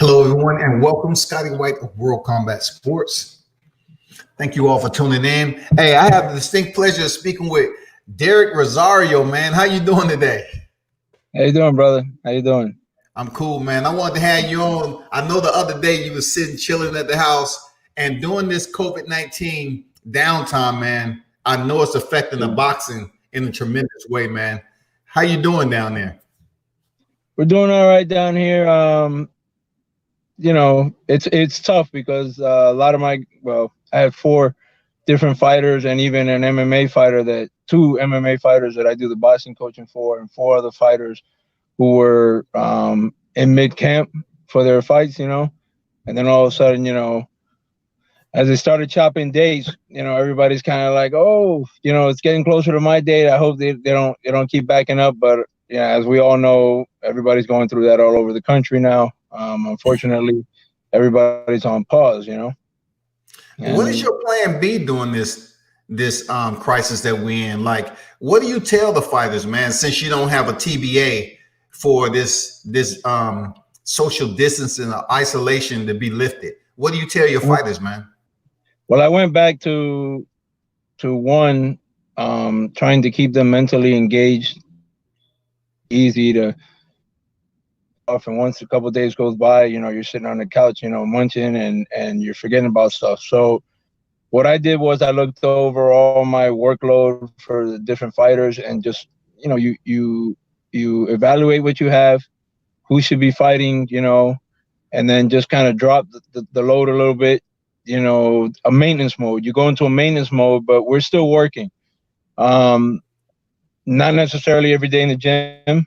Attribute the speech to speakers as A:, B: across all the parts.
A: Hello, everyone, and welcome, Scotty White of World Combat Sports. Thank you all for tuning in. Hey, I have the distinct pleasure of speaking with Derik Rosario, man. How you doing today?
B: How you doing, brother? How you doing?
A: I'm cool, man. I wanted to have you on. I know the other day you were sitting chilling at the house and doing this COVID-19 downtime, man. I know it's affecting the boxing in a tremendous way, man. How you doing down there?
B: We're doing all right down here. It's tough because a lot of I have four different fighters and even an MMA fighter two MMA fighters that I do the boxing coaching for, and four other fighters who were in mid camp for their fights, and then all of a sudden, as they started chopping dates, everybody's kind of like, oh, it's getting closer to my date. I hope they don't keep backing up. But yeah, as we all know, everybody's going through that all over the country now. Unfortunately, everybody's on pause,
A: What is
B: And
A: your plan B during this crisis that we're in? Like, what do you tell the fighters, man? Since you don't have a TBA for this social distancing or isolation to be lifted, what do you tell your fighters, man?
B: well, I went back to one, trying to keep them mentally engaged, easy to off. And once a couple of days goes by, you're sitting on the couch, munching and you're forgetting about stuff. So what I did was I looked over all my workload for the different fighters and just, you evaluate what you have, who should be fighting, and then just kind of drop the load a little bit, a maintenance mode. You go into a maintenance mode, but we're still working. Not necessarily every day in the gym,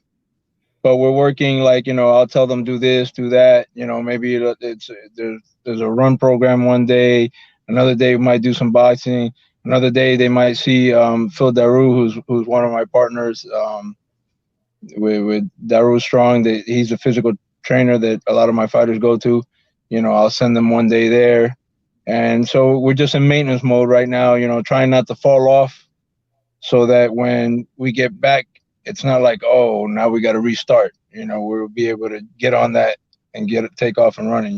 B: but we're working, like, I'll tell them do this, do that, maybe there's a run program one day, another day we might do some boxing, another day they might see Phil Daru, who's one of my partners, with Daru Strong. He's a physical trainer that a lot of my fighters go to. I'll send them one day there. And so we're just in maintenance mode right now, trying not to fall off, so that when we get back, it's not like, oh, now we got to restart. We'll be able to get on that and take off and running.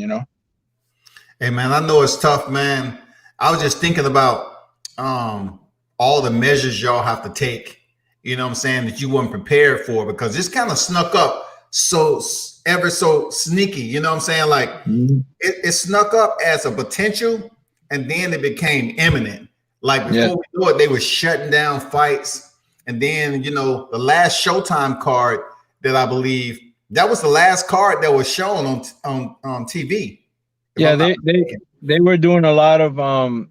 A: Hey, man, I know it's tough, man. I was just thinking about all the measures y'all have to take, what I'm saying, that you weren't prepared for, because this kind of snuck up so ever so sneaky, what I'm saying? Like, it snuck up as a potential, and then it became imminent. Like, before we knew it, they were shutting down fights. And then, the last Showtime card that I believe, that was the last card that was shown on TV.
B: Yeah, they were doing a lot of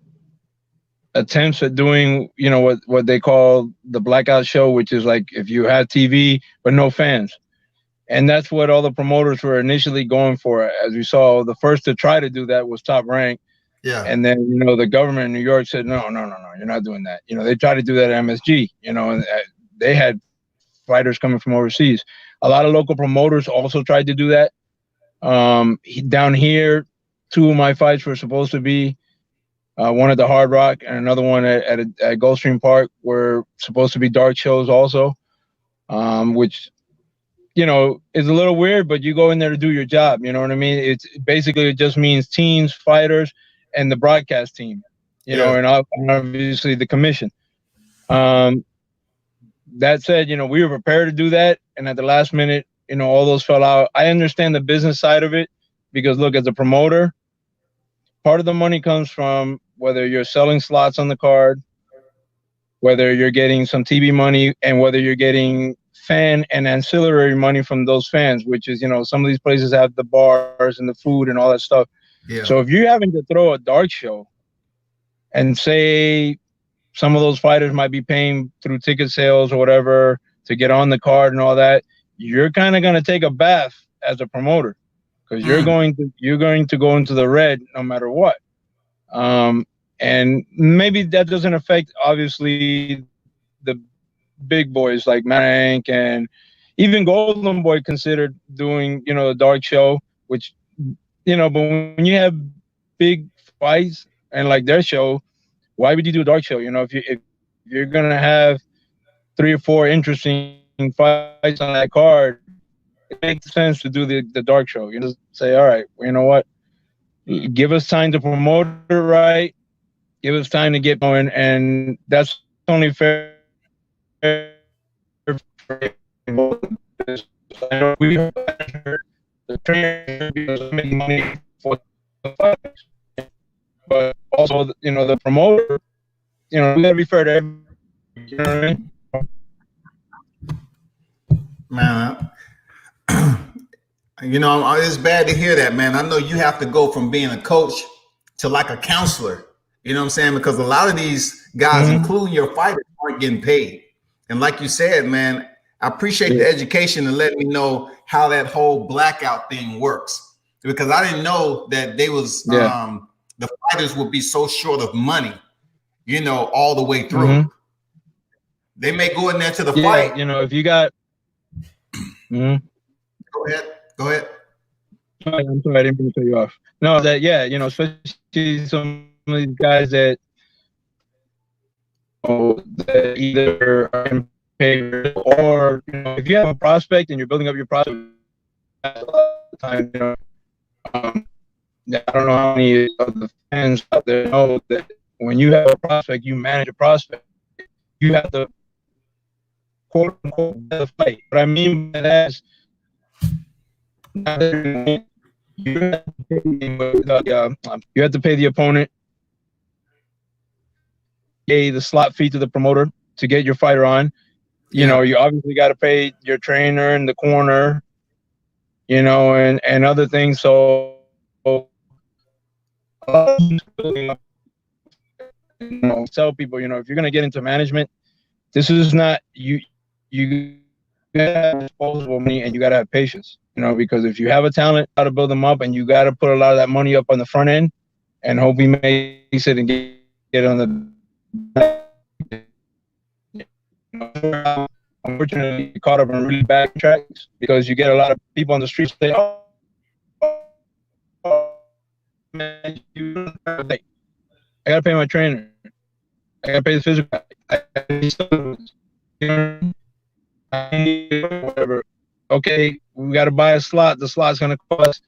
B: attempts at doing, what they call the blackout show, which is like if you have TV but no fans. And that's what all the promoters were initially going for. As we saw, the first to try to do that was Top Rank.
A: Yeah.
B: And then, the government in New York said, no, you're not doing that. They tried to do that at MSG, and they had fighters coming from overseas. A lot of local promoters also tried to do that. Down here, two of my fights were supposed to be, one at the Hard Rock and another one at Gulfstream Park, were supposed to be dark shows also, which, is a little weird, but you go in there to do your job. You know what I mean? It's basically, it just means teams, fighters, and the broadcast team, and obviously the commission. That said, we were prepared to do that. And at the last minute, all those fell out. I understand the business side of it, because look, as a promoter, part of the money comes from whether you're selling slots on the card, whether you're getting some TV money, and whether you're getting fan and ancillary money from those fans, which is, some of these places have the bars and the food and all that stuff.
A: Yeah.
B: So if you're having to throw a dark show, and say some of those fighters might be paying through ticket sales or whatever to get on the card and all that, you're kind of going to take a bath as a promoter, because you're going to go into the red no matter what. And maybe that doesn't affect, obviously, the big boys like Mank, and even Golden Boy considered doing, the dark show, which, but when you have big fights and like their show, why would you do a dark show? If you're going to have 3 or 4 interesting fights on that card, it makes sense to do the dark show. You just say, all right, you know what? Give us time to promote it right. Give us time to get going, and that's only fair for I know we the trainer is making money for the fighters, but also the promoter. We gotta be fair to everyone. You know what I mean?
A: Man, it's bad to hear that, man. I know you have to go from being a coach to like a counselor. You know what I'm saying? Because a lot of these guys, including your fighters, aren't getting paid. And like you said, man, I appreciate the education and letting me know how that whole blackout thing works. Because I didn't know that they was the fighters would be so short of money, all the way through. They may go in there to the fight.
B: If you got
A: Go ahead.
B: I'm sorry, I didn't mean to cut you off. No, that especially some of these guys that that either are paid or if you have a prospect and you're building up your prospect, a lot of the time, I don't know how many of the fans out there know that when you have a prospect, you manage a prospect. You have to quote unquote the fight. What I mean by that is you have to pay the opponent the slot fee to the promoter to get your fighter on. You obviously got to pay your trainer in the corner, and other things. So tell people, if you're going to get into management, this is not you gotta have disposable money and you got to have patience, because if you have a talent, how to build them up, and you got to put a lot of that money up on the front end and hope he makes it and get on the unfortunately caught up in really bad tracks because you get a lot of people on the streets say, oh man, I gotta pay my trainer, I gotta pay the physical, whatever. Okay, we gotta buy a slot, the slot's gonna cost,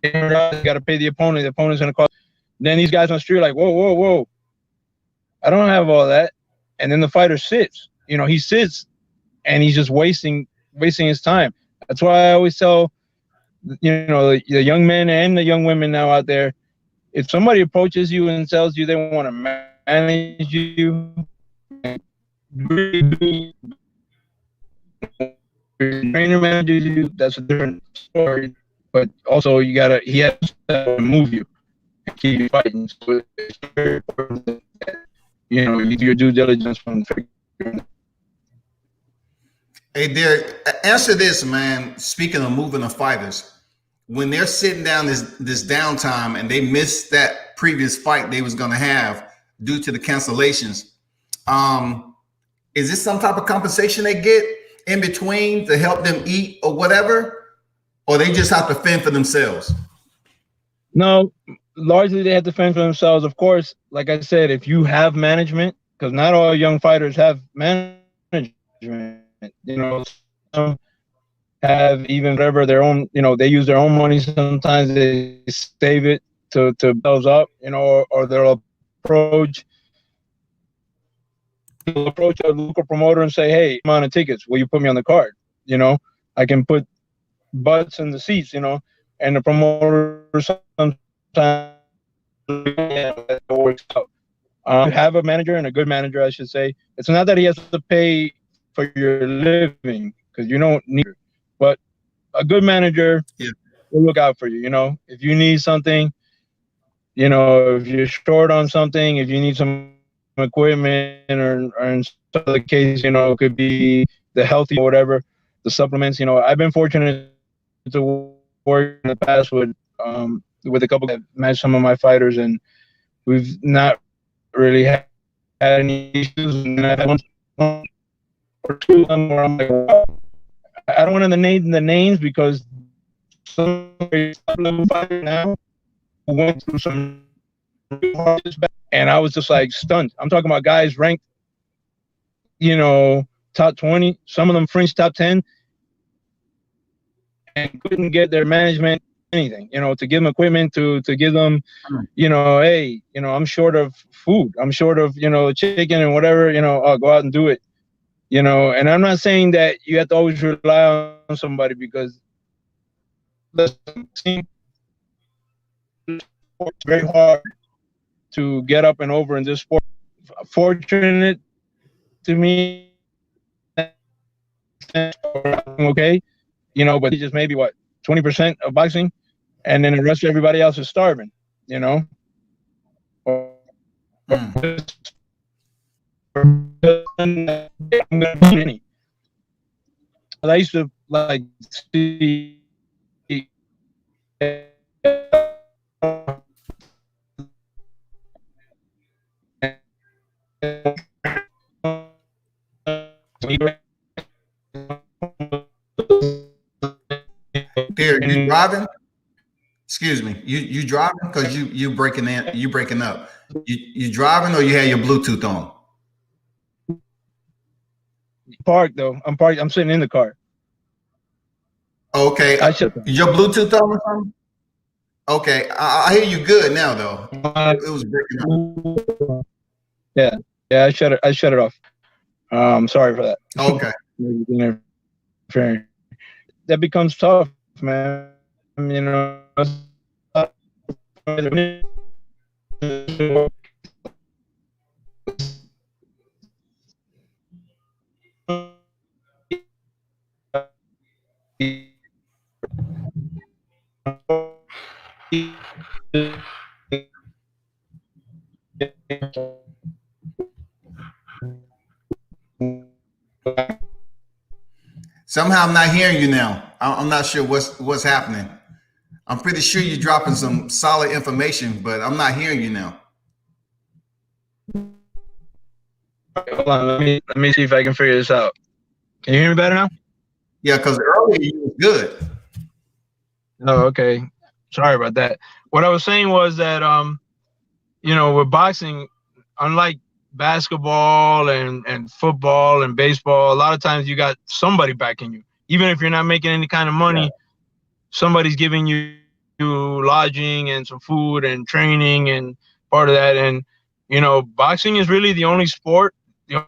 B: you gotta pay the opponent's gonna cost. Then these guys on the street are like, whoa, I don't have all that. And then the fighter sits, he sits and he's just wasting his time. That's why I always tell, the young men and the young women now out there, if somebody approaches you and tells you they want to manage you, trainer manages you, that's a different story. But also he has to move you and keep you fighting. So it's very important that, you do your due diligence from the beginning.
A: Hey, Derik, answer this, man. Speaking of moving the fighters, when they're sitting down this downtime and they miss that previous fight they was going to have due to the cancellations, is this some type of compensation they get in between to help them eat or whatever, or they just have to fend for themselves?
B: No, largely they have to fend for themselves. Of course, like I said, if you have management, because not all young fighters have management, some have even whatever their own, they use their own money. Sometimes they save it to build up, or they'll approach a local promoter and say, hey, amount of tickets, will you put me on the card? I can put butts in the seats, and the promoter sometimes works out. Have a manager, and a good manager, I should say. It's not that he has to pay for your living, because you don't need it, but a good manager will look out for you. If you need something, if you're short on something, if you need some equipment, or in some other case, it could be the healthy or whatever, the supplements. I've been fortunate to work in the past with a couple that matched some of my fighters, and we've not really had any issues. And I had one or two of them where I'm like, wow. I don't want to name the names because some level fighter now who went through some and I was just like stunned. I'm talking about guys ranked, top 20, some of them fringe top 10, and couldn't get their management anything, to give them equipment, to give them, hey, I'm short of food. I'm short of, chicken and whatever, I'll go out and do it. And I'm not saying that you have to always rely on somebody, because listen, it's very hard to get up and over in this sport. Fortunate to me, okay, but just maybe what, 20% of boxing, and then the rest of everybody else is starving,
A: Mm.
B: I used to like see
A: Derek, you driving? Excuse me. You driving? Because you breaking up. You driving or you have your Bluetooth on?
B: parked though. I'm parked. I'm sitting in the car.
A: Okay.
B: I should.
A: Your Bluetooth on or something? Okay. I hear you good now though. It was breaking up.
B: Yeah. I shut it off. Sorry for that.
A: Okay.
B: That becomes tough, man.
A: Somehow I'm not hearing you now. I'm not sure what's happening. I'm pretty sure you're dropping some solid information, but I'm not hearing you now.
B: Hold on, let me see if I can figure this out. Can you hear me better now?
A: Yeah, because earlier you was good.
B: Oh, okay. Sorry about that. What I was saying was that with boxing, unlike basketball and football and baseball, a lot of times you got somebody backing you. Even if you're not making any kind of money, somebody's giving you lodging and some food and training and part of that. And boxing is really the only sport in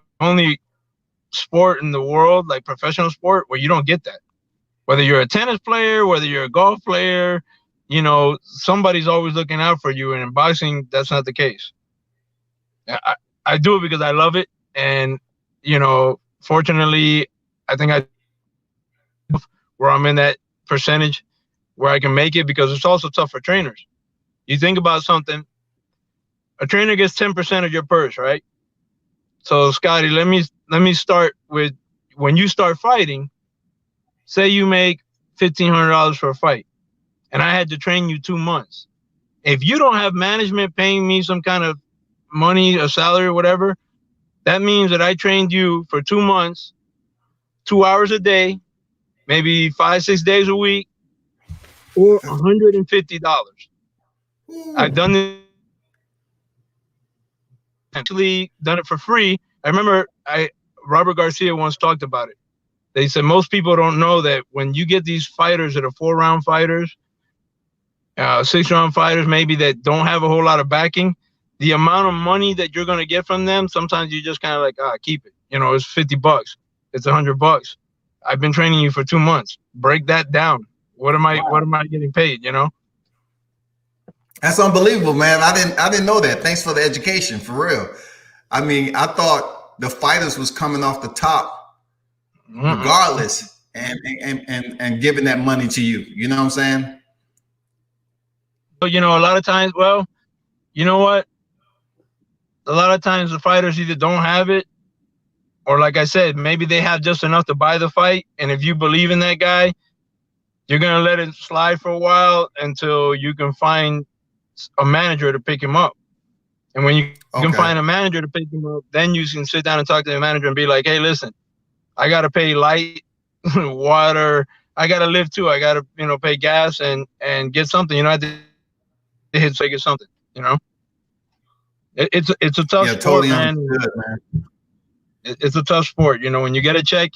B: the world, like professional sport, where you don't get that. Whether you're a tennis player, whether you're a golf player, somebody's always looking out for you. And in boxing, that's not the case. I do it because I love it. And, fortunately, I think where I'm in that percentage where I can make it, because it's also tough for trainers. You think about something, a trainer gets 10% of your purse, right? So Scotty, let me start with, when you start fighting, say you make $1,500 for a fight, and I had to train you 2 months. If you don't have management paying me some kind of money, a salary, or whatever, that means that I trained you for 2 months, 2 hours a day, maybe 5-6 days a week, or $150. I've done this, actually done it for free. I remember Robert Garcia once talked about it. They said most people don't know that when you get these fighters that are 4-round fighters, 6-round fighters, maybe, that don't have a whole lot of backing, the amount of money that you're going to get from them, sometimes you just kind of like, keep it. It's $50. It's $100. I've been training you for 2 months. Break that down. What am I getting paid?
A: That's unbelievable, man. I didn't know that. Thanks for the education, for real. I mean, I thought the fighters was coming off the top regardless, and giving that money to you. You know what I'm saying?
B: So, a lot of times, well, you know what? A lot of times the fighters either don't have it, or like I said, maybe they have just enough to buy the fight. And if you believe in that guy, you're going to let it slide for a while until you can find a manager to pick him up. And when you can find a manager to pick him up, then you can sit down and talk to the manager and be like, hey, listen, I got to pay light, water. I got to live too. I got to, pay gas and get something. I have to hit so I get something, It's a tough sport,
A: totally
B: man.
A: Understood, man.
B: It's a tough sport. When you get a check,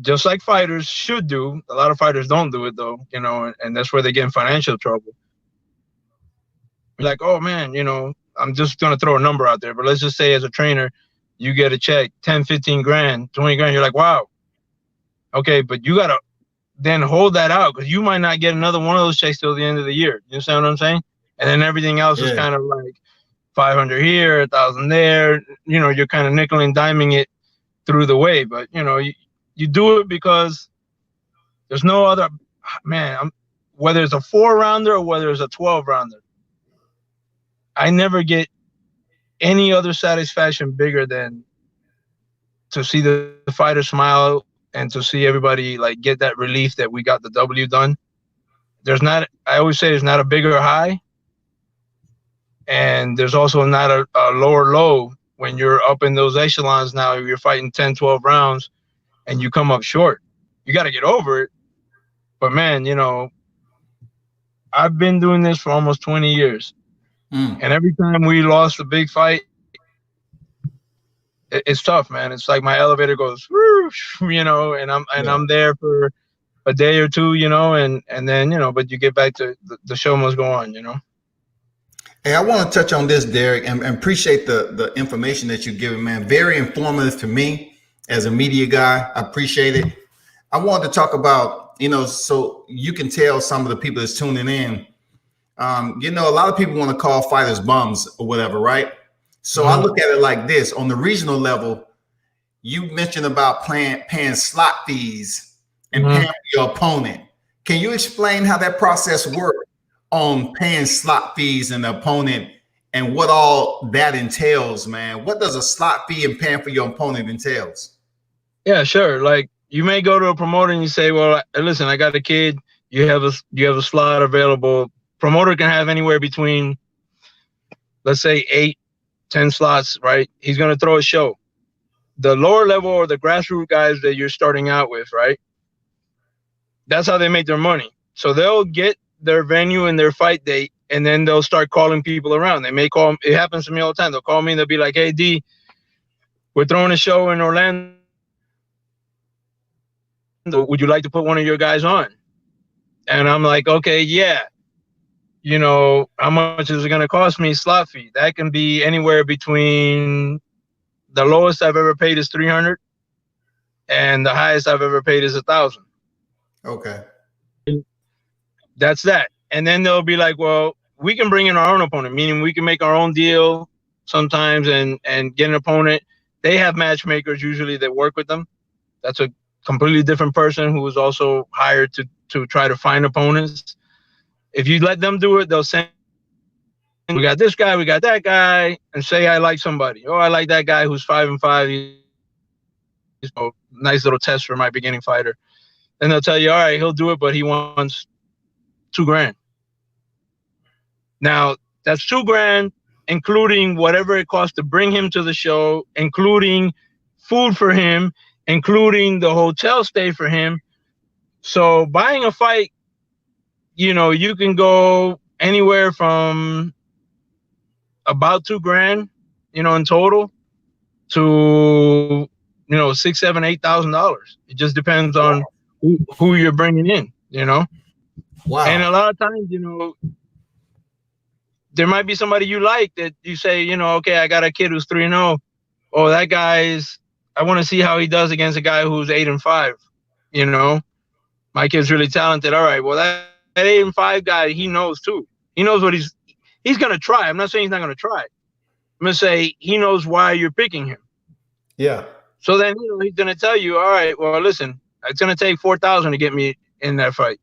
B: just like fighters should do. A lot of fighters don't do it though, you know, and that's where they get in financial trouble. Like, oh man, you know, I'm just gonna throw a number out there, but let's just say as a trainer, you get a check, 10, 15 grand, 20 grand. You're like, wow, okay, but you gotta then hold that out because you might not get another one of those checks till the end of the year. You understand what I'm saying? And then everything else is kind of like 500 here, 1,000 there. You know, you're kind of nickel and diming it through the way. But you know, you do it because there's no other man. Whether it's a 4-rounder or whether it's a 12-rounder, I never get any other satisfaction bigger than to see the fighter smile and to see everybody like get that relief that we got the W done. I always say there's not a bigger high, and there's also not a lower low when you're up in those echelons. Now you're fighting 10, 12 rounds and you come up short. You got to get over it. But man, you know, I've been doing this for almost 20 years. And every time we lost a big fight, it's tough, man. It's like my elevator goes, whoosh, you know, and I'm there for a day or two, you know, and then, you know, but you get back to the show must go on, you know.
A: Hey, I want to touch on this, Derik, and appreciate the information that you're giving, man. Very informative to me as a media guy. I appreciate it. I wanted to talk about, you know, so you can tell some of the people that's tuning in. You know, a lot of people want to call fighters bums or whatever, right? So I look at it like this. On the regional level, you mentioned about paying slot fees and paying for your opponent. Can you explain how that process works on paying slot fees and the opponent and what all that entails, man? What does a slot fee and paying for your opponent entails?
B: Yeah, sure. Like you may go to a promoter and you say, well, listen, I got a kid. You have a slot available. Promoter can have anywhere between, let's say 8, 10 slots, right? He's going to throw a show. The lower level or the grassroots guys that you're starting out with, right? That's how they make their money. So they'll get their venue and their fight date, and then they'll start calling people around. They may call, it happens to me all the time. They'll call me and they'll be like, hey, D, we're throwing a show in Orlando. Would you like to put one of your guys on? And I'm like, okay, yeah. You know, how much is it going to cost me? Slot fee. That can be anywhere between the lowest I've ever paid is $300 and the highest I've ever paid is $1,000.
A: Okay.
B: That's that. And then they'll be like, well, we can bring in our own opponent, meaning we can make our own deal sometimes and get an opponent. They have matchmakers usually that work with them. That's a completely different person who is also hired to try to find opponents. If you let them do it, they'll send, we got this guy, we got that guy, and say I like somebody. Oh, I like that guy who's 5-5. He's a nice little test for my beginning fighter. Then they'll tell you, all right, he'll do it, but he wants $2,000. Now, that's $2,000, including whatever it costs to bring him to the show, including food for him, including the hotel stay for him. So buying a fight, you know, you can go anywhere from about $2,000, you know, in total to, you know, $6,000, $7,000, $8,000. It just depends on who you're bringing in, you know.
A: Wow.
B: And a lot of times, you know, there might be somebody you like that you say, you know, okay, I got a kid who's 3-0. Oh, that guy's, I want to see how he does against a guy who's 8-5. You know, my kid's really talented. All right, well, that 8-5 guy, he knows too. He knows what he's going to try. I'm not saying he's not going to try. I'm going to say he knows why you're picking him.
A: Yeah.
B: So then, you know, he's going to tell you, all right, well, listen, it's going to take $4,000 to get me in that fight.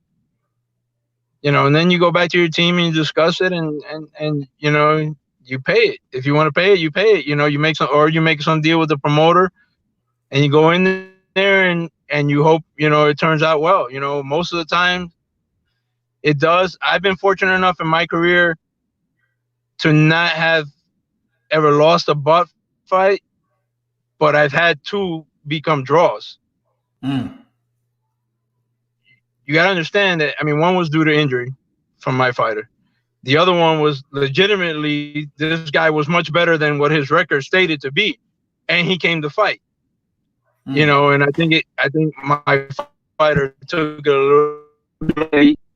B: You know, and then you go back to your team and you discuss it and you know, you pay it. If you want to pay it, you pay it. You know, you make some deal with the promoter and you go in there and you hope, you know, it turns out well. You know, most of the time it does. I've been fortunate enough in my career to not have ever lost a butt fight, but I've had 2 become draws. You got to understand that, I mean, one was due to injury from my fighter. The other one was legitimately, this guy was much better than what his record stated to be, and he came to fight. you
A: Mm.
B: know, and I think my fighter took it a little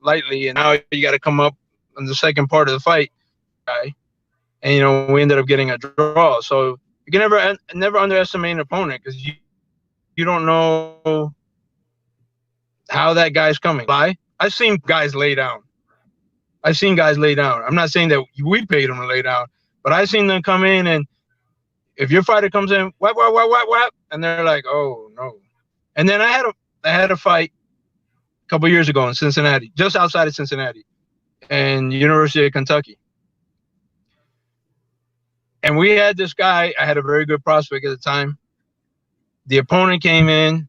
B: lightly, and now you got to come up in the second part of the fight, guy, and you know we ended up getting a draw. So you can never underestimate an opponent because you don't know how that guy's coming. I've seen guys lay down. I've seen guys lay down. I'm not saying that we paid them to lay down, but I've seen them come in, and if your fighter comes in, whap, and they're like, oh no. And then I had a fight a couple years ago in Cincinnati, just outside of Cincinnati, and University of Kentucky. And we had this guy. I had a very good prospect at the time. The opponent came in.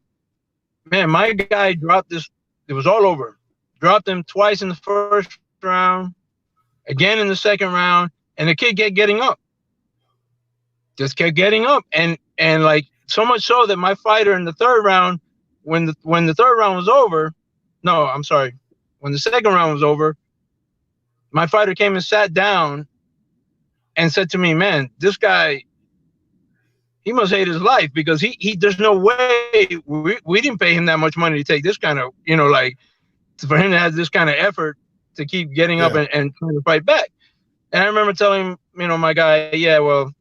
B: Man, my guy dropped this. It was all over. Dropped him twice in the first round, again in the second round, and the kid kept getting up. Just kept getting up, and like so much so that my fighter in the third round, when the third round was over, no, I'm sorry, when the second round was over, my fighter came and sat down and said to me, "Man, this guy, he must hate his life because he there's no way we didn't pay him that much money to take this kind of, you know, like for him to have this kind of effort to keep getting up
A: Yeah.
B: and trying to fight back." And I remember telling, you know, my guy, yeah, well,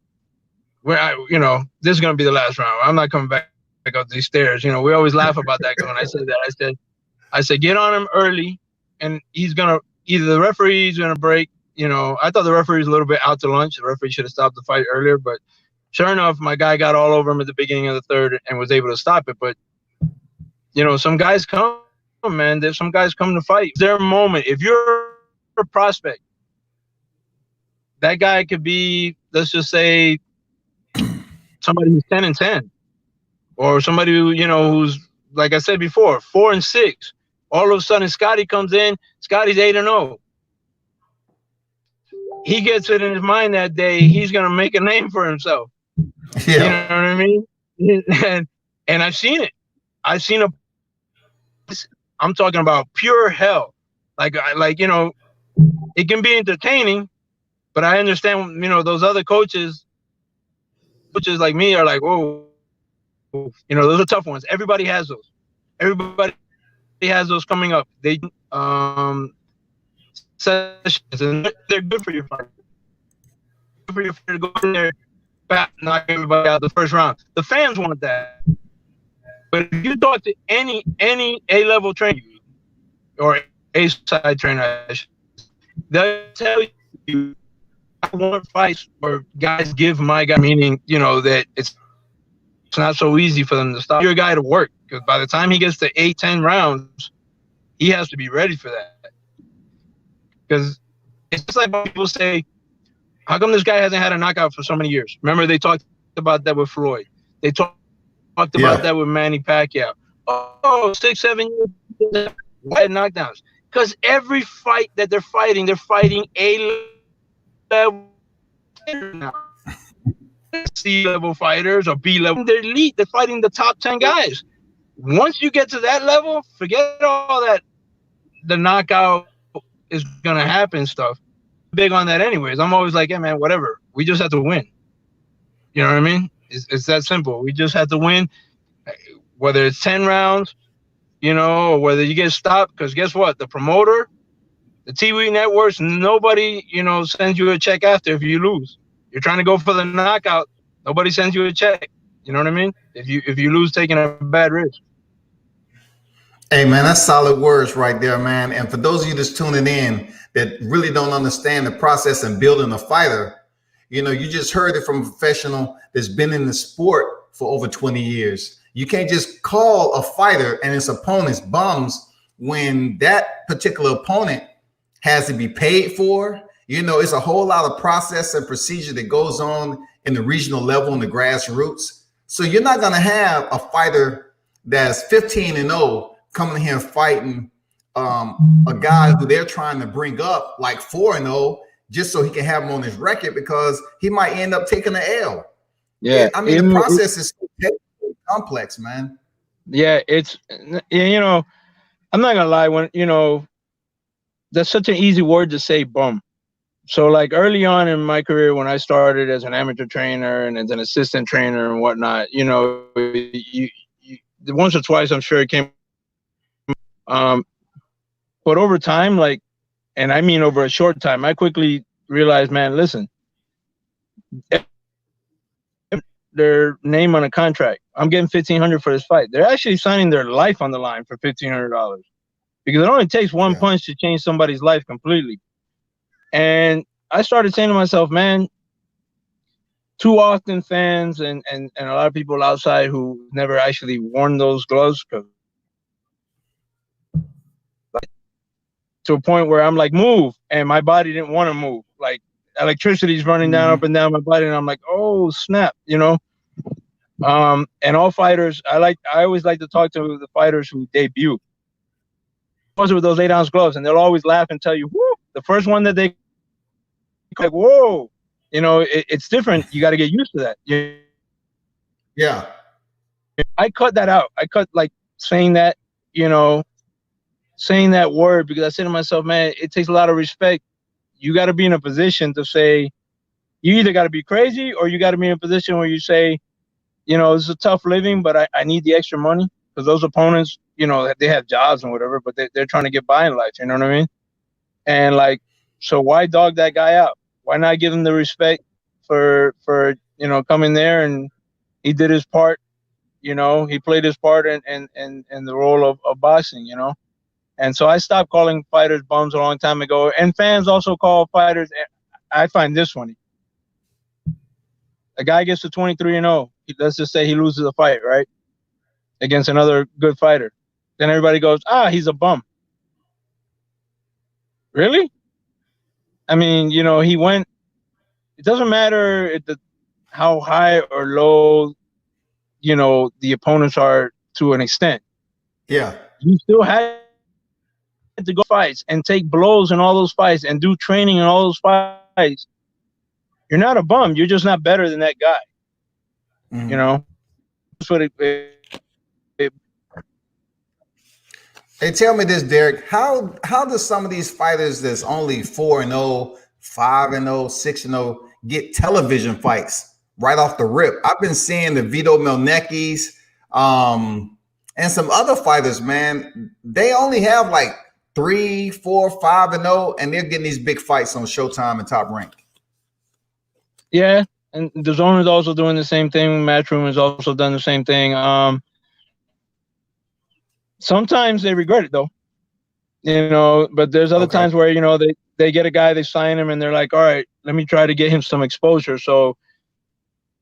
B: you know, this is going to be the last round. I'm not coming back up these stairs. You know, we always laugh about that because when I said that, I said, get on him early, and he's going to, either the referee's going to break. You know, I thought the referee was a little bit out to lunch. The referee should have stopped the fight earlier, but sure enough, my guy got all over him at the beginning of the third and was able to stop it. But, you know, some guys come, man. There's some guys come to fight. It's their moment. If you're a prospect, that guy could be, let's just say, somebody who's 10-10, or somebody who, you know, who's, like I said before, 4-6. All of a sudden, Scotty comes in. Scotty's 8-0. He gets it in his mind that day he's gonna make a name for himself.
A: Yeah.
B: You know what I mean? And I've seen it. I've seen a. I'm talking about pure hell. Like you know, it can be entertaining, but I understand. You know, those other coaches like me are like, whoa, you know, those are tough ones. Everybody has those. Everybody has those coming up. They sessions, and they're good for your fighter. Good for your fighter to go in there, knock everybody out the first round. The fans want that. But if you talk to any A-level trainer or A-side trainer, they'll tell you, I want fights where guys give my guy, meaning, you know, that it's not so easy for them to stop your guy to work, because by the time he gets to 8-10 rounds, he has to be ready for that. Because it's just like people say, how come this guy hasn't had a knockout for so many years? Remember, they talked about that with Floyd. They talked about that with Manny Pacquiao. Oh, 6-7 years, why knockdowns? Because every fight that they're fighting A-level now. C-level fighters or B-level. They're elite. They're fighting the top 10 guys. Once you get to that level, forget all that the knockout is going to happen stuff. I'm big on that anyways. I'm always like, hey, man, whatever. We just have to win. You know what I mean? It's that simple. We just have to win, whether it's 10 rounds, you know, or whether you get stopped. Because guess what? The promoter, the TV networks, nobody, you know, sends you a check after if you lose. You're trying to go for the knockout. Nobody sends you a check. You know what I mean? If you lose taking a bad risk.
A: Hey man, that's solid words right there, man. And for those of you that's tuning in that really don't understand the process in building a fighter, you know, you just heard it from a professional that's been in the sport for over 20 years. You can't just call a fighter and his opponents bums when that particular opponent has to be paid for. You know, it's a whole lot of process and procedure that goes on in the regional level and the grassroots. So you're not going to have a fighter that's 15-0 coming here fighting a guy who they're trying to bring up like 4-0 just so he can have him on his record, because he might end up taking an L.
B: Yeah,
A: I mean, the process is complex, man.
B: Yeah, it's, you know, I'm not gonna lie, when, you know, that's such an easy word to say, bum. So like early on in my career, when I started as an amateur trainer and as an assistant trainer and whatnot, you know, once or twice, I'm sure it came. Um, but over time, like, and I mean over a short time, I quickly realized, man, listen, their name on a contract. I'm getting $1,500 for this fight. They're actually signing their life on the line for $1,500 because it only takes one
A: Yeah.
B: punch to change somebody's life completely. And I started saying to myself, man, too often fans and a lot of people outside who never actually worn those gloves, to a point where I'm like, move, and my body didn't want to move. Like electricity's running down up and down my body, and I'm like, oh snap, you know. And all fighters, I always like to talk to the fighters who debut. With those 8-ounce gloves, and they'll always laugh and tell you, whoo, the first one that they like, whoa, you know, it's different. You got to get used to that.
A: Yeah.
B: I cut that out. I cut like saying that, you know, saying that word, because I said to myself, man, it takes a lot of respect. You got to be in a position to say, you either got to be crazy or you got to be in a position where you say, you know, it's a tough living, but I need the extra money, because those opponents, you know, they have jobs and whatever, but they're trying to get by in life. You know what I mean? And like, so why dog that guy out? Why not give him the respect for you know, coming there, and he did his part. You know, he played his part in the role of boxing. You know, and so I stopped calling fighters bums a long time ago. And fans also call fighters. I find this funny. A guy gets to 23-0. Let's just say he loses a fight, right, against another good fighter. Then everybody goes, he's a bum. Really? I mean, you know, he went. It doesn't matter how high or low, you know, the opponents are to an extent.
A: Yeah.
B: You still had to go fights and take blows in all those fights and do training in all those fights. You're not a bum. You're just not better than that guy.
A: Mm-hmm.
B: You know, that's what it.
A: Hey, tell me this, Derik. How does some of these fighters that's only 4-0, 5-0, 6-0 get television fights right off the rip? I've been seeing the Vito Melnekis, and some other fighters, man. They only have like 3, 4, 5-0, and they're getting these big fights on Showtime and Top Rank.
B: Yeah, and the Zone is also doing the same thing. Matchroom has also done the same thing. Sometimes they regret it though, you know. But there's other times where, you know, they get a guy, they sign him, and they're like, all right, let me try to get him some exposure. So,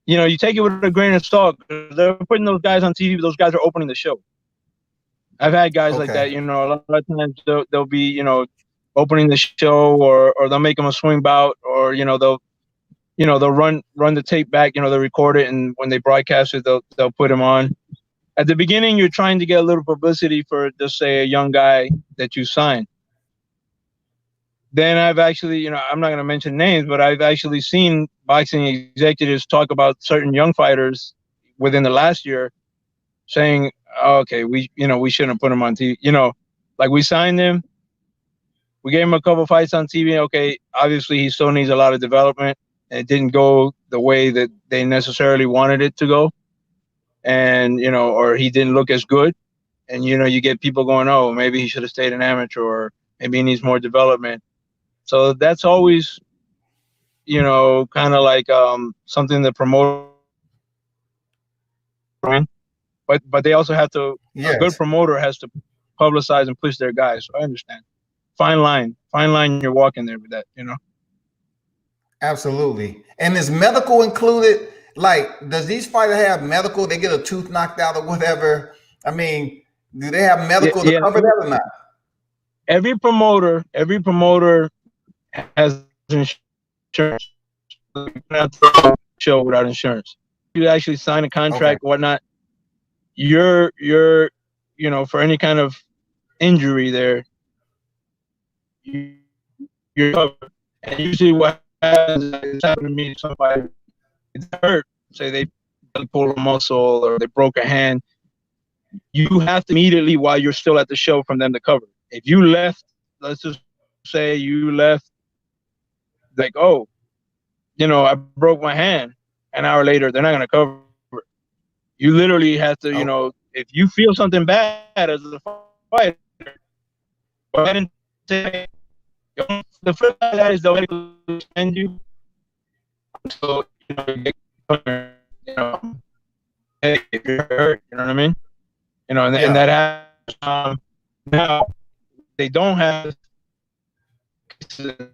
B: you know, you take it with a grain of salt. They're putting those guys on TV, but those guys are opening the show. I've had guys like that, you know. A lot of times they'll be, you know, opening the show, or they'll make them a swing bout, or you know, they'll run the tape back, you know, they'll record it, and when they broadcast it, they'll put him on. At the beginning, you're trying to get a little publicity for, just say, a young guy that you sign. Then I've actually, you know, I'm not going to mention names, but I've actually seen boxing executives talk about certain young fighters within the last year, saying, oh, okay, we shouldn't have put him on TV. You know, like, we signed him, we gave him a couple fights on TV. Okay, obviously he still needs a lot of development. It didn't go the way that they necessarily wanted it to go. And, you know, or he didn't look as good. And, you know, you get people going, oh, maybe he should have stayed an amateur, or maybe he needs more development. So that's always, you know, kind of like something the promoter, but they also have to, a good promoter has to publicize and push their guys. So I understand. Fine line you're walking there with that, you know.
A: Absolutely. And is medical included? Like, does these fighters have medical? They get a tooth knocked out or whatever. I mean, do they have medical to cover that or not?
B: Every promoter has insurance. You cannot show without insurance. You actually sign a contract, whatnot. You're, you know, for any kind of injury there, you're covered. And usually what happens, it's happened to me, somebody gets hurt, say they pulled a muscle or they broke a hand, you have to immediately, while you're still at the show, from them to cover. If you left, let's just say you left, like, oh, you know, I broke my hand, an hour later, they're not going to cover it. You literally have to, you know, if you feel something bad as a fighter, go ahead and say. The flip side of that is they'll medically suspend you until you know, hey, if you're hurt, you know what I mean? And that happens. Now they don't have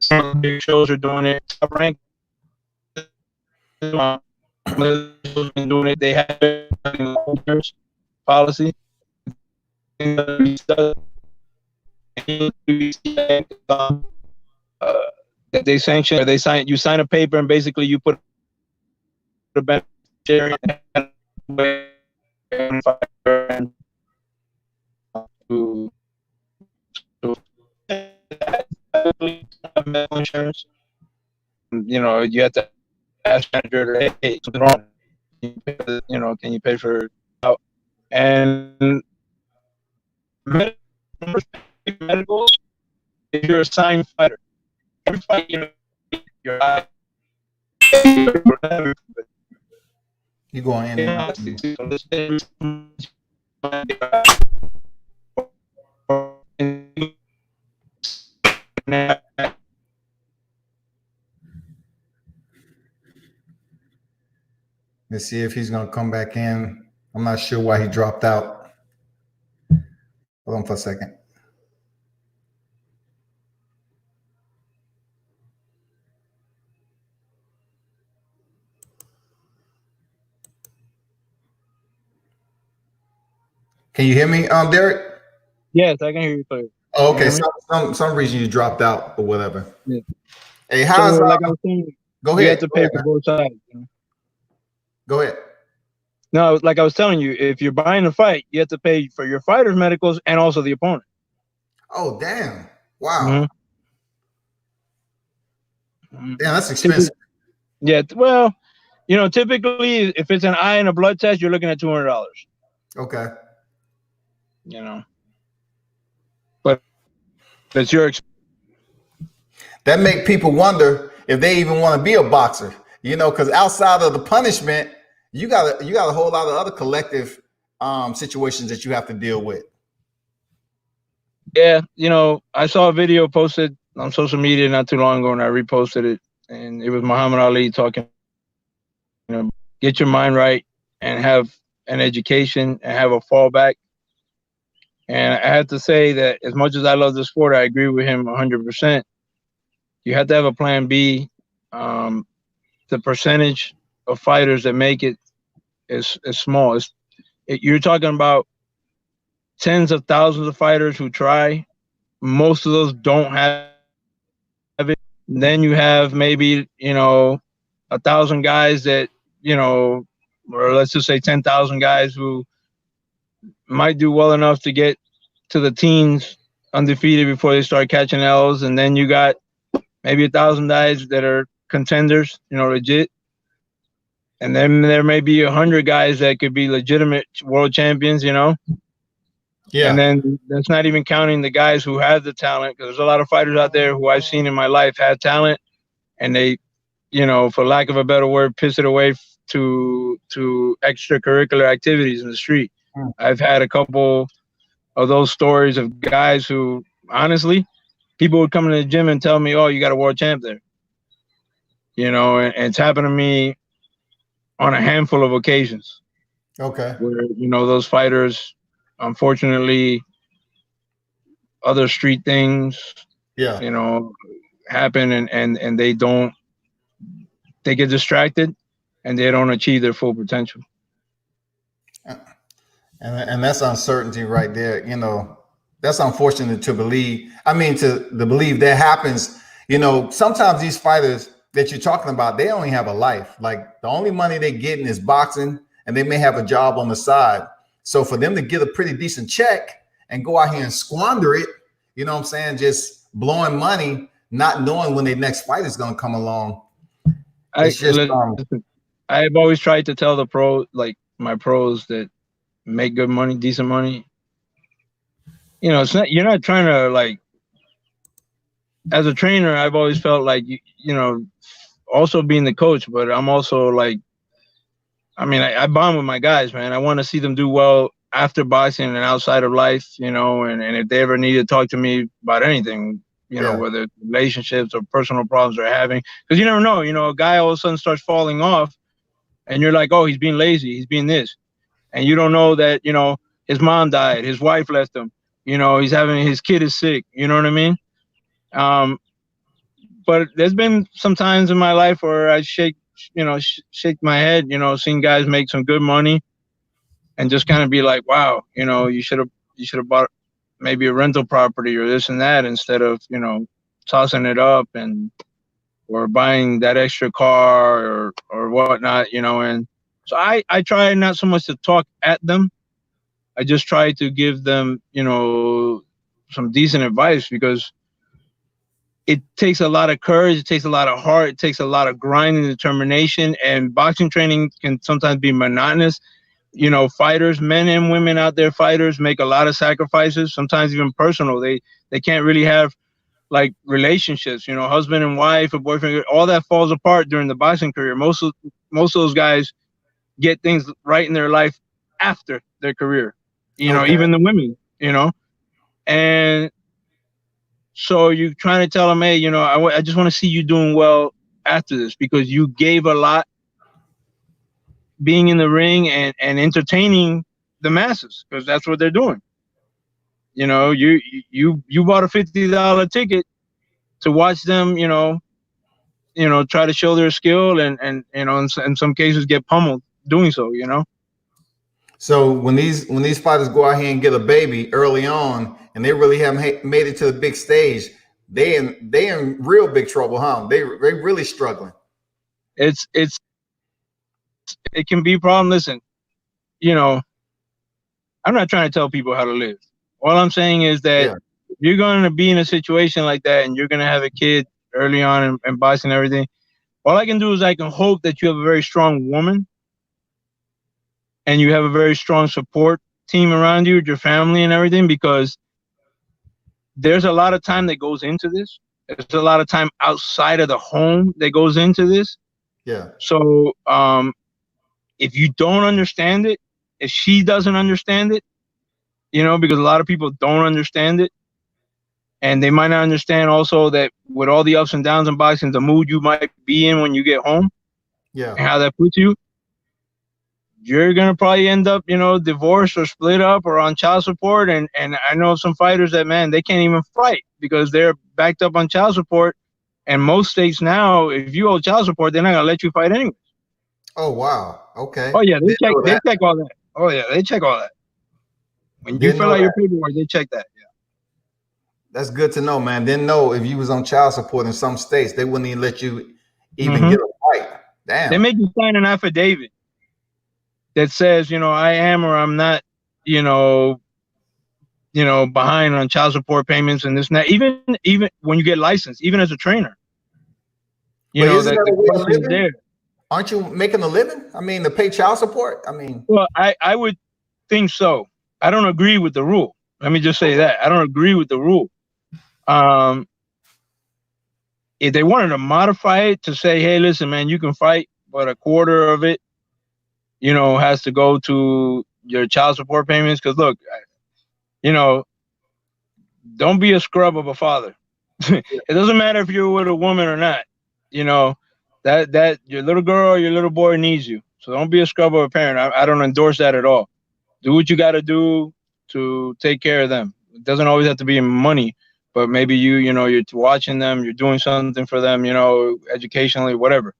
B: some big shows are doing it. Top Rank been doing it. They have it policy. That they sanction, or you sign a paper, and basically you put a beneficiary to medical insurance. You have to ask manager, hey, something wrong. Can you pay for out? And medicals, if you're a signed fighter, every fight, you're
A: you going in and out. Let's see if he's going to come back in. I'm not sure why he dropped out. Hold on for a second. Can you hear me, Derik?
B: Yes, I can hear you clearly.
A: Oh, okay. Some reason you dropped out or whatever.
B: Yeah.
A: Hey, how's
B: like I was saying,
A: go ahead.
B: You have to pay for both sides.
A: Go ahead.
B: No, like I was telling you, if you're buying a fight, you have to pay for your fighter's medicals and also the opponent.
A: Oh, damn. Wow.
B: Mm-hmm.
A: Damn, that's expensive.
B: Yeah, well, typically if it's an eye and a blood test, you're looking at $200.
A: Okay.
B: But it's your expense.
A: That make people wonder if they even want to be a boxer, because outside of the punishment, you got a whole lot of other collective situations that you have to deal with.
B: Yeah, I saw a video posted on social media not too long ago, and I reposted it, and it was Muhammad Ali talking, get your mind right and have an education and have a fallback. And I have to say that as much as I love the sport, I agree with him 100%. You have to have a plan B. The percentage of fighters that make it is small. You're talking about tens of thousands of fighters who try. Most of those don't have it. Then you have maybe 1,000 guys that or let's just say 10,000 guys who might do well enough to get to the teens undefeated before they start catching L's, and then you got maybe 1,000 guys that are contenders, legit. And then there may be 100 guys that could be legitimate world champions, Yeah. And then that's not even counting the guys who have the talent, because there's a lot of fighters out there who I've seen in my life have talent, and they, for lack of a better word, piss it away to extracurricular activities in the street. I've had a couple of those stories of guys who, honestly, people would come to the gym and tell me, "Oh, you got a world champ there," and it's happened to me on a handful of occasions.
A: Okay.
B: Where those fighters, unfortunately, other street things, happen, and they get distracted, and they don't achieve their full potential.
A: And that's uncertainty right there. That's unfortunate to believe. I mean, to believe that happens. Sometimes these fighters that you're talking about, they only have a life. Like the only money they're getting is boxing, and they may have a job on the side. So for them to get a pretty decent check and go out here and squander it, just blowing money, not knowing when their next fight is going to come along.
B: I've always tried to tell my pros that make good money, decent money. It's not, you're not trying to as a trainer, I've always felt like, also being the coach, but I'm also I bond with my guys, man. I want to see them do well after boxing and outside of life, and if they ever need to talk to me about anything,
A: Yeah.
B: whether it's relationships or personal problems they're having, because you never know, a guy all of a sudden starts falling off and you're like, oh, he's being lazy, he's being this. And you don't know that, his mom died, his wife left him, his kid is sick, you know what I mean? Um, but there's been some times in my life where I shake my head, seeing guys make some good money and just kind of be like, wow, you should have bought maybe a rental property or this and that instead of, tossing it up and or buying that extra car or whatnot, and so I try not so much to talk at them. I just try to give them, some decent advice, because it takes a lot of courage, it takes a lot of heart, it takes a lot of grind and determination, and boxing training can sometimes be monotonous. Fighters, men and women out there, fighters make a lot of sacrifices, sometimes even personal. They can't really have like relationships, husband and wife, or boyfriend, all that falls apart during the boxing career. Most of those guys get things right in their life after their career,
A: Okay.
B: even the women, and so you're trying to tell them, hey, I just want to see you doing well after this, because you gave a lot being in the ring and entertaining the masses, because that's what they're doing. You bought a $50 ticket to watch them, try to show their skill and in some cases get pummeled doing so.
A: So when these fighters go out here and get a baby early on, and they really haven't made it to the big stage, they in real big trouble, huh? They really struggling.
B: It can be a problem. Listen, you know, I'm not trying to tell people how to live. All I'm saying is that
A: Yeah.
B: if you're going to be in a situation like that and you're going to have a kid early on and boxing and everything, all I can do is I can hope that you have a very strong woman and you have a very strong support team around you, your family and everything, because there's a lot of time that goes into this. There's a lot of time outside of the home that goes into this.
A: Yeah.
B: So if you don't understand it, if she doesn't understand it, because a lot of people don't understand it, and they might not understand also that with all the ups and downs in boxing, the mood you might be in when you get home
A: Yeah.
B: and how that puts you, you're gonna probably end up, divorced or split up or on child support. And I know some fighters that, man, they can't even fight because they're backed up on child support. And most states now, if you owe child support, they're not gonna let you fight anyway.
A: Oh wow. Okay.
B: Oh yeah,
A: Didn't know
B: they
A: that.
B: check all that. Oh yeah, they check all that. When you
A: Didn't
B: fill
A: know
B: out your
A: that.
B: paperwork, they check that. Yeah.
A: That's good to know, man. Didn't know if you was on child support in some states, they wouldn't even let you even
B: Mm-hmm.
A: get a fight.
B: They
A: Damn.
B: make you sign an affidavit that says, I am or I'm not, you know, behind on child support payments and this and that. Even when you get licensed, even as a trainer,
A: But isn't
B: that
A: that
B: the
A: a way of
B: question is
A: living?
B: there.
A: Aren't you making a living? I mean, to pay child support. I mean,
B: Well, I would think so. I don't agree with the rule. Let me just say that I don't agree with the rule. Um, if they wanted to modify it to say, hey, listen, man, you can fight, but a quarter of it, has to go to your child support payments. Because look, you know, don't be a scrub of a father. It doesn't matter if you're with a woman or not. You know, that your little girl or your little boy needs you. So don't be a scrub of a parent. I don't endorse that at all. Do what you got to do to take care of them. It doesn't always have to be money, but maybe you're watching them, you're doing something for them, educationally, whatever.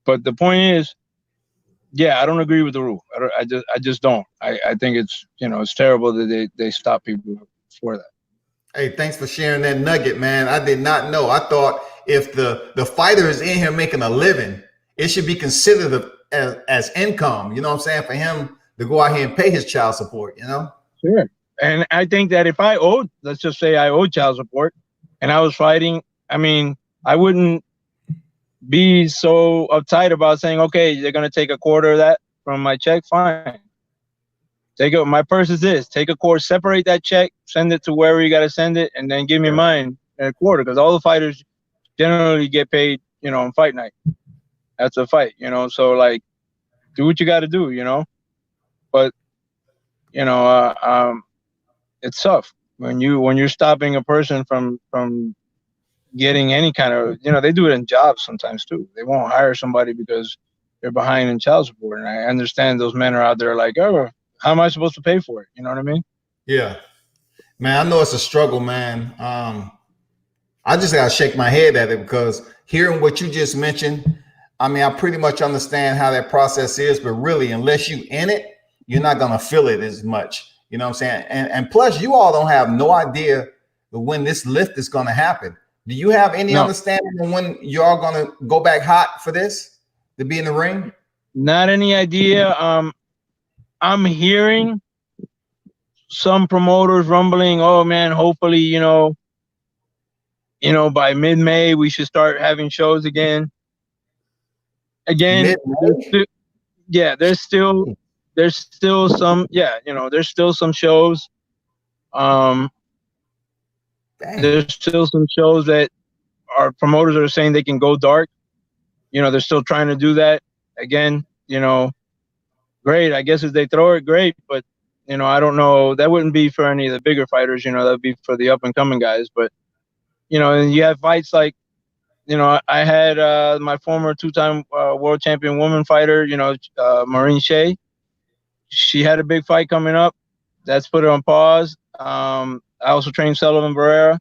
B: But the point is, yeah, I don't agree with the rule. I just don't. I think it's terrible that they stop people for that.
A: hey, thanks for sharing that nugget, man. I did not know. I thought if the fighter is in here making a living, it should be considered as income. You know what I'm saying? For him to go out here and pay his child support.
B: Sure. And I think that if I owed, let's just say I owed child support and I was fighting, I mean, I wouldn't be so uptight about saying, okay, they're going to take a quarter of that from my check. Fine. My purse is this. Take a quarter, separate that check, send it to wherever you got to send it, and then give me
A: Yeah.
B: mine in a quarter. Because all the fighters generally get paid, on fight night. That's a fight, so like, do what you got to do, But You know, it's tough when you're stopping a person from getting any kind of, they do it in jobs sometimes too. They won't hire somebody because they're behind in child support. And I understand those men are out there like, oh, how am I supposed to pay for it? You know what I mean?
A: Yeah, man. I know it's a struggle, man. I just gotta shake my head at it because hearing what you just mentioned, I mean, I pretty much understand how that process is, but really, unless you in it, you're not gonna feel it as much. You know what I'm saying? And plus, you all don't have no idea when this lift is gonna happen. Do you have any
B: No,
A: understanding of when you're all gonna go back hot for this to be in the ring?
B: not any idea. I'm hearing some promoters rumbling, oh man, hopefully, by mid-May we should start having shows again. Again,
A: Mid May?
B: yeah, there's still some, there's still some shows. Um,
A: Dang.
B: there's still some shows that our promoters are saying they can go dark. They're still trying to do that. Again, great. I guess if they throw it, great. But I don't know. That wouldn't be for any of the bigger fighters. That would be for the up and coming guys. But and you have fights like, I had my former two-time world champion woman fighter, Maureen Shea. She had a big fight coming up. That's put it on pause. I also trained Sullivan Barrera.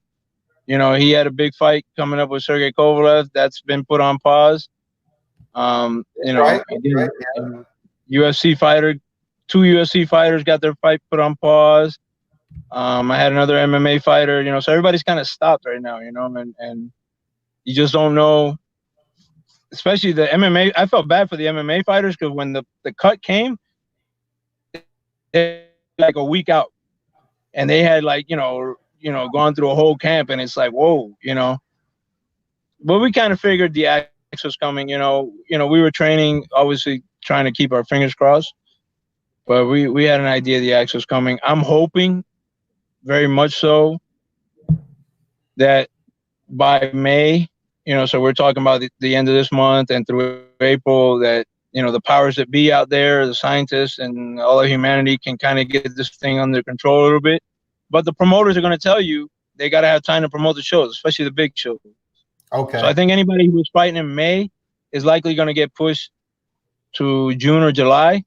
B: He had a big fight coming up with Sergey Kovalev. That's been put on pause.
A: Right, right.
B: Again, UFC fighter, two UFC fighters got their fight put on pause. I had another MMA fighter, so everybody's kind of stopped right now, and you just don't know, especially the MMA. I felt bad for the MMA fighters because when the cut came, they like a week out, and they had like, gone through a whole camp, and it's like, whoa, But we kind of figured the axe was coming, we were training, obviously trying to keep our fingers crossed, but we had an idea the axe was coming. I'm hoping very much so that by May, so we're talking about the end of this month and through April, that, the powers that be out there, the scientists and all of humanity can kind of get this thing under control a little bit. But the promoters are going to tell you they got to have time to promote the shows, especially the big shows.
A: Okay.
B: So I think anybody who's fighting in May is likely going to get pushed to June or July.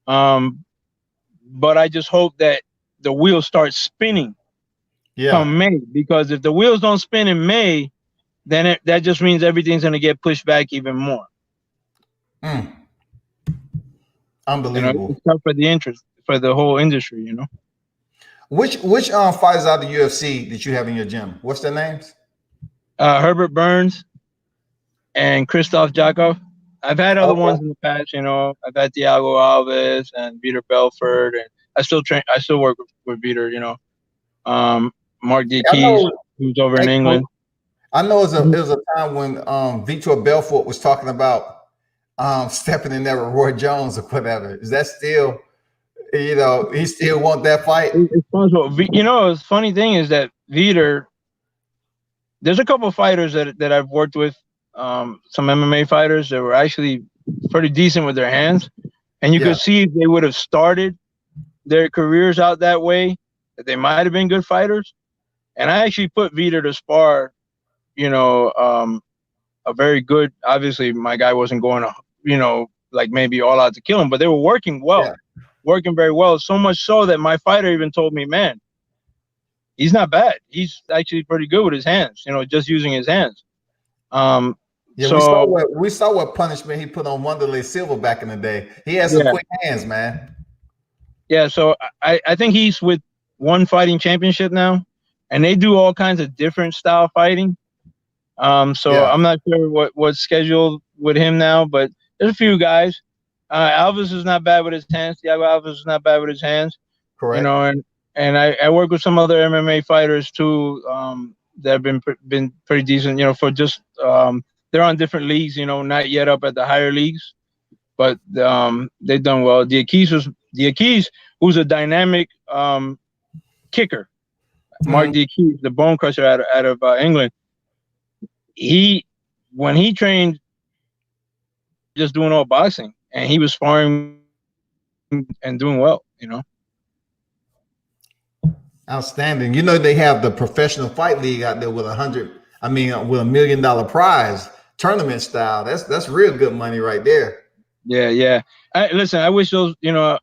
B: But I just hope that the wheels start spinning come May, because if the wheels don't spin in May, then that just means everything's going to get pushed back even more.
A: Unbelievable.
B: It's tough for the whole industry.
A: Which fighters out of the UFC that you have in your gym? What's their names?
B: Herbert Burns and Christoph Jakov. I've had other ones in the past. I've had Thiago Alves and Vitor Belfort, and I still work with Vitor. Mark Diakis, who's over in England.
A: I know it was a time when Vitor Belfort was talking about stepping in there with Roy Jones or whatever. Is that still, he still want that fight?
B: It's possible. The funny thing is that Vitor, there's a couple of fighters that I've worked with, some MMA fighters that were actually pretty decent with their hands, and you could see if they would have started their careers out that way, that they might have been good fighters. And I actually put Vitor to spar, a very good. Obviously, my guy wasn't going to, like maybe all out to kill him, but they were working well, working very well. So much so that my fighter even told me, man, he's not bad. He's actually pretty good with his hands, just using his hands.
A: We saw what punishment he put on Wanderlei Silva back in the day. He has some quick hands, man.
B: Yeah, so I think he's with one fighting championship now, and they do all kinds of different style fighting. I'm not sure what's scheduled with him now, but there's a few guys. Alves is not bad with his hands. Thiago Alves is not bad with his hands.
A: Correct.
B: And I work with some other MMA fighters too, that have been pretty decent. For just they're on different leagues. Not yet up at the higher leagues, but they've done well. Diakis, who's a dynamic kicker. Mark Diakis, the bone crusher out of England. When he trained, just doing all boxing, and he was sparring and doing well. you know.
A: Outstanding. You know they have the professional fight league out there with with $1 million prize tournament style. That's real good money right there.
B: Yeah, yeah. Listen, I wish those, you know,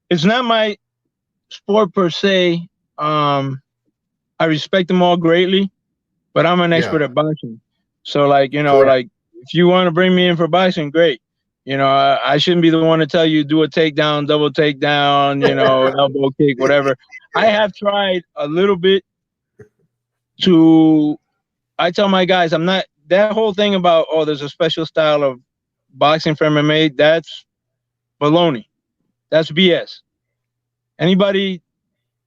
B: it's not my sport per se. I respect them all greatly, but I'm an
A: Yeah.
B: expert at boxing. So like, you know,
A: Correct.
B: like if you want to bring me in for boxing, great. You know, I shouldn't be the one to tell you do a takedown, double takedown, you know, elbow kick, whatever. I have tried a little bit to. I tell my guys, I'm not that whole thing about there's a special style of boxing for MMA. That's baloney. That's BS. Anybody,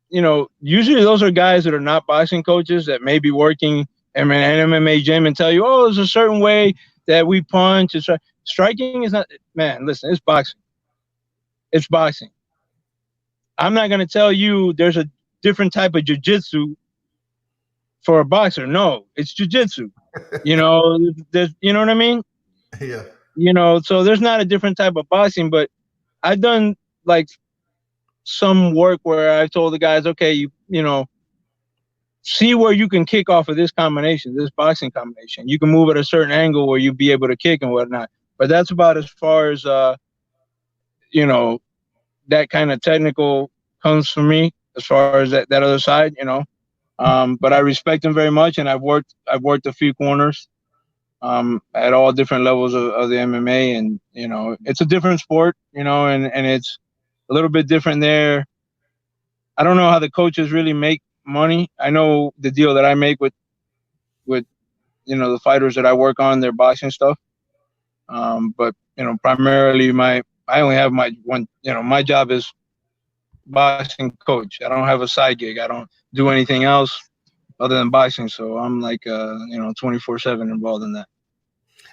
B: you know, usually those are guys that are not boxing coaches that may be working in an MMA gym and tell you, oh, there's a certain way that we punch. Striking is not, man, listen, it's boxing. It's boxing. I'm not going to tell you there's a different type of jiu-jitsu for a boxer. No, it's jiu-jitsu. You know, you know what I mean?
A: Yeah.
B: You know, so there's not a different type of boxing, but I've done like some work where I told the guys, okay, you know, see where you can kick off of this combination, this boxing combination. You can move at a certain angle where you be able to kick and whatnot. But that's about as far as you know, that kind of technical comes for me as far as that other side, you know. But I respect them very much, and I've worked a few corners at all different levels of the MMA, and you know, it's a different sport, you know, and it's a little bit different there. I don't know how the coaches really make money. I know the deal that I make with you know the fighters that I work on their boxing stuff. But you know, primarily I only have my one. You know, my job is boxing coach. I don't have a side gig. I don't do anything else other than boxing. So I'm like you know 24/7 involved in that.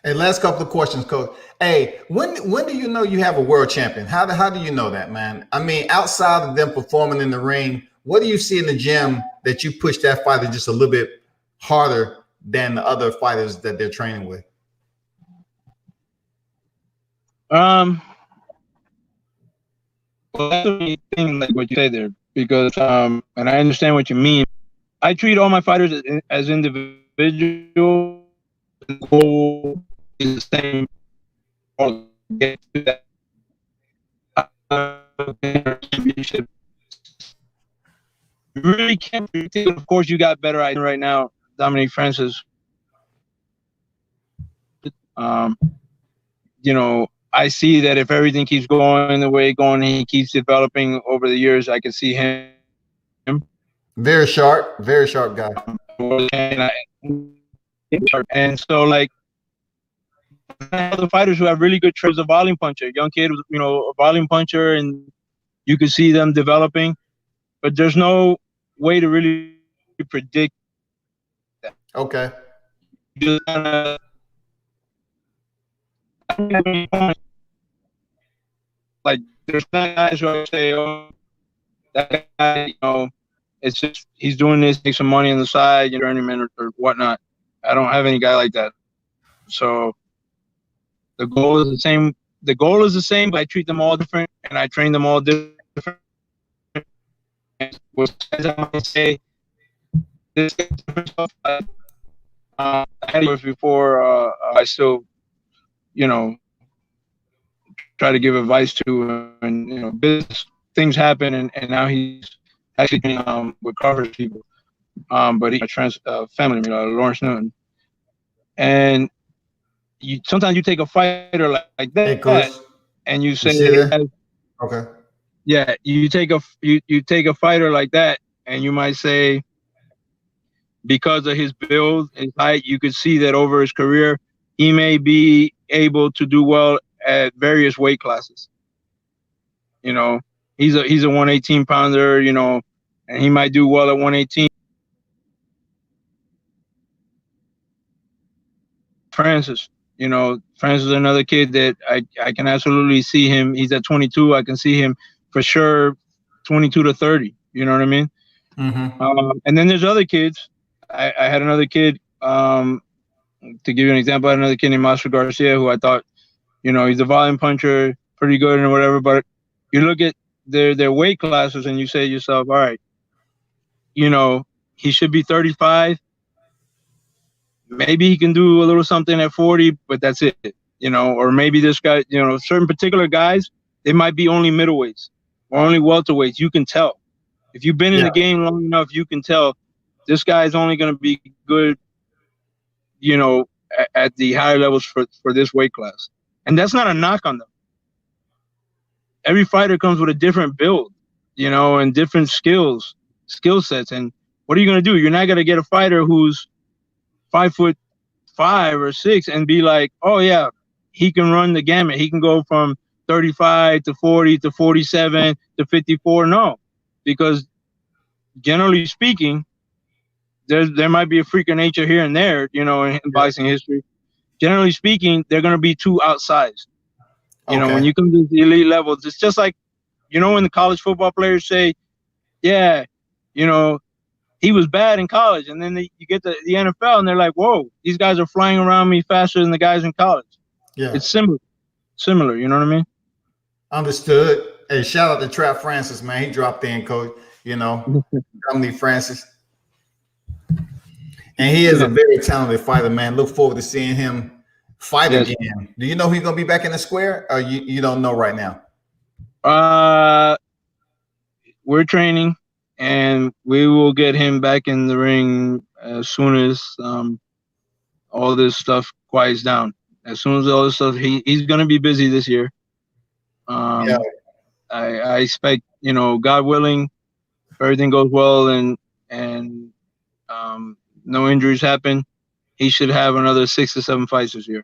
A: Hey, last couple of questions, Coach. Hey, when do you know you have a world champion? How do you know that, man? I mean, outside of them performing in the ring, what do you see in the gym that you push that fighter just a little bit harder than the other fighters that they're training with?
B: Well, that's the thing, like what you say there, because and I understand what you mean. I treat all my fighters as individuals. The goal is the same. Get to that championship. You really can't predict it. Of course, you got better ideas right now. Dominic Francis. You know, I see that if everything keeps going the way it's going, he keeps developing over the years. I can see him.
A: Very sharp guy.
B: And so, like, other fighters who have really good traits, a volume puncher, young kid, you know, a volume puncher, and you can see them developing. But there's no way to really predict that.
A: Okay.
B: Just like, there's not guys who I say, oh, that guy, you know, it's just he's doing this, make some money on the side, you know, journeyman or whatnot. I don't have any guy like that. So the goal is the same. The goal is the same, but I treat them all different, and I train them all different. I might say this different stuff. I had it before. I still, you know, try to give advice to, and you know, business things happen, and now he's actually recovers people. But he's a family, you know, Lawrence Newton, and sometimes you take a fighter like that,
A: hey, Coach,
B: and you say,
A: okay,
B: yeah, you take a fighter like that, and you might say, because of his build, his height, you could see that over his career, he may be able to do well at various weight classes. You know, he's a 118 pounder, you know, and he might do well at 118. Francis, you know, Francis is another kid that I can absolutely see him. He's at 22. I can see him for sure 22 to 30. You know what I mean?
A: Mm-hmm.
B: And then there's other kids. I had another kid, to give you an example, I had another kid named Master Garcia, who I thought, you know, he's a volume puncher, pretty good and whatever. But you look at their weight classes, and you say to yourself, all right, you know, he should be 35. Maybe he can do a little something at 40, but that's it. You know, or maybe this guy, you know, certain particular guys, they might be only middleweights or only welterweights. You can tell. If you've been in the game long enough, you can tell this guy is only going to be good, you know, at the higher levels for this weight class. And that's not a knock on them. Every fighter comes with a different build, you know, and different skill sets. And what are you going to do? You're not going to get a fighter who's 5'5" or 6 and be like, oh yeah, he can run the gamut. He can go from 35 to 40 to 47 to 54. No, because generally speaking, there might be a freak of nature here and there, you know, in boxing history. Generally speaking, they're going to be too outsized. You know, when you come to the elite levels, it's just like, you know, when the college football players say, yeah, you know, he was bad in college. And then you get to the NFL and they're like, whoa, these guys are flying around me faster than the guys in college. Yeah. It's similar. You know what I mean?
A: Understood. Hey, shout out to Trap Francis, man. He dropped in, coach, you know, Dominique Francis. And he is a very talented fighter, man. Look forward to seeing him fight again. Do you know he's going to be back in the square, or you don't know right now?
B: We're training, and we will get him back in the ring as soon as all this stuff quiets down. As soon as all this stuff, he's going to be busy this year. I expect, you know, God willing, if everything goes well and no injuries happen, he should have another 6 to 7 fights this year.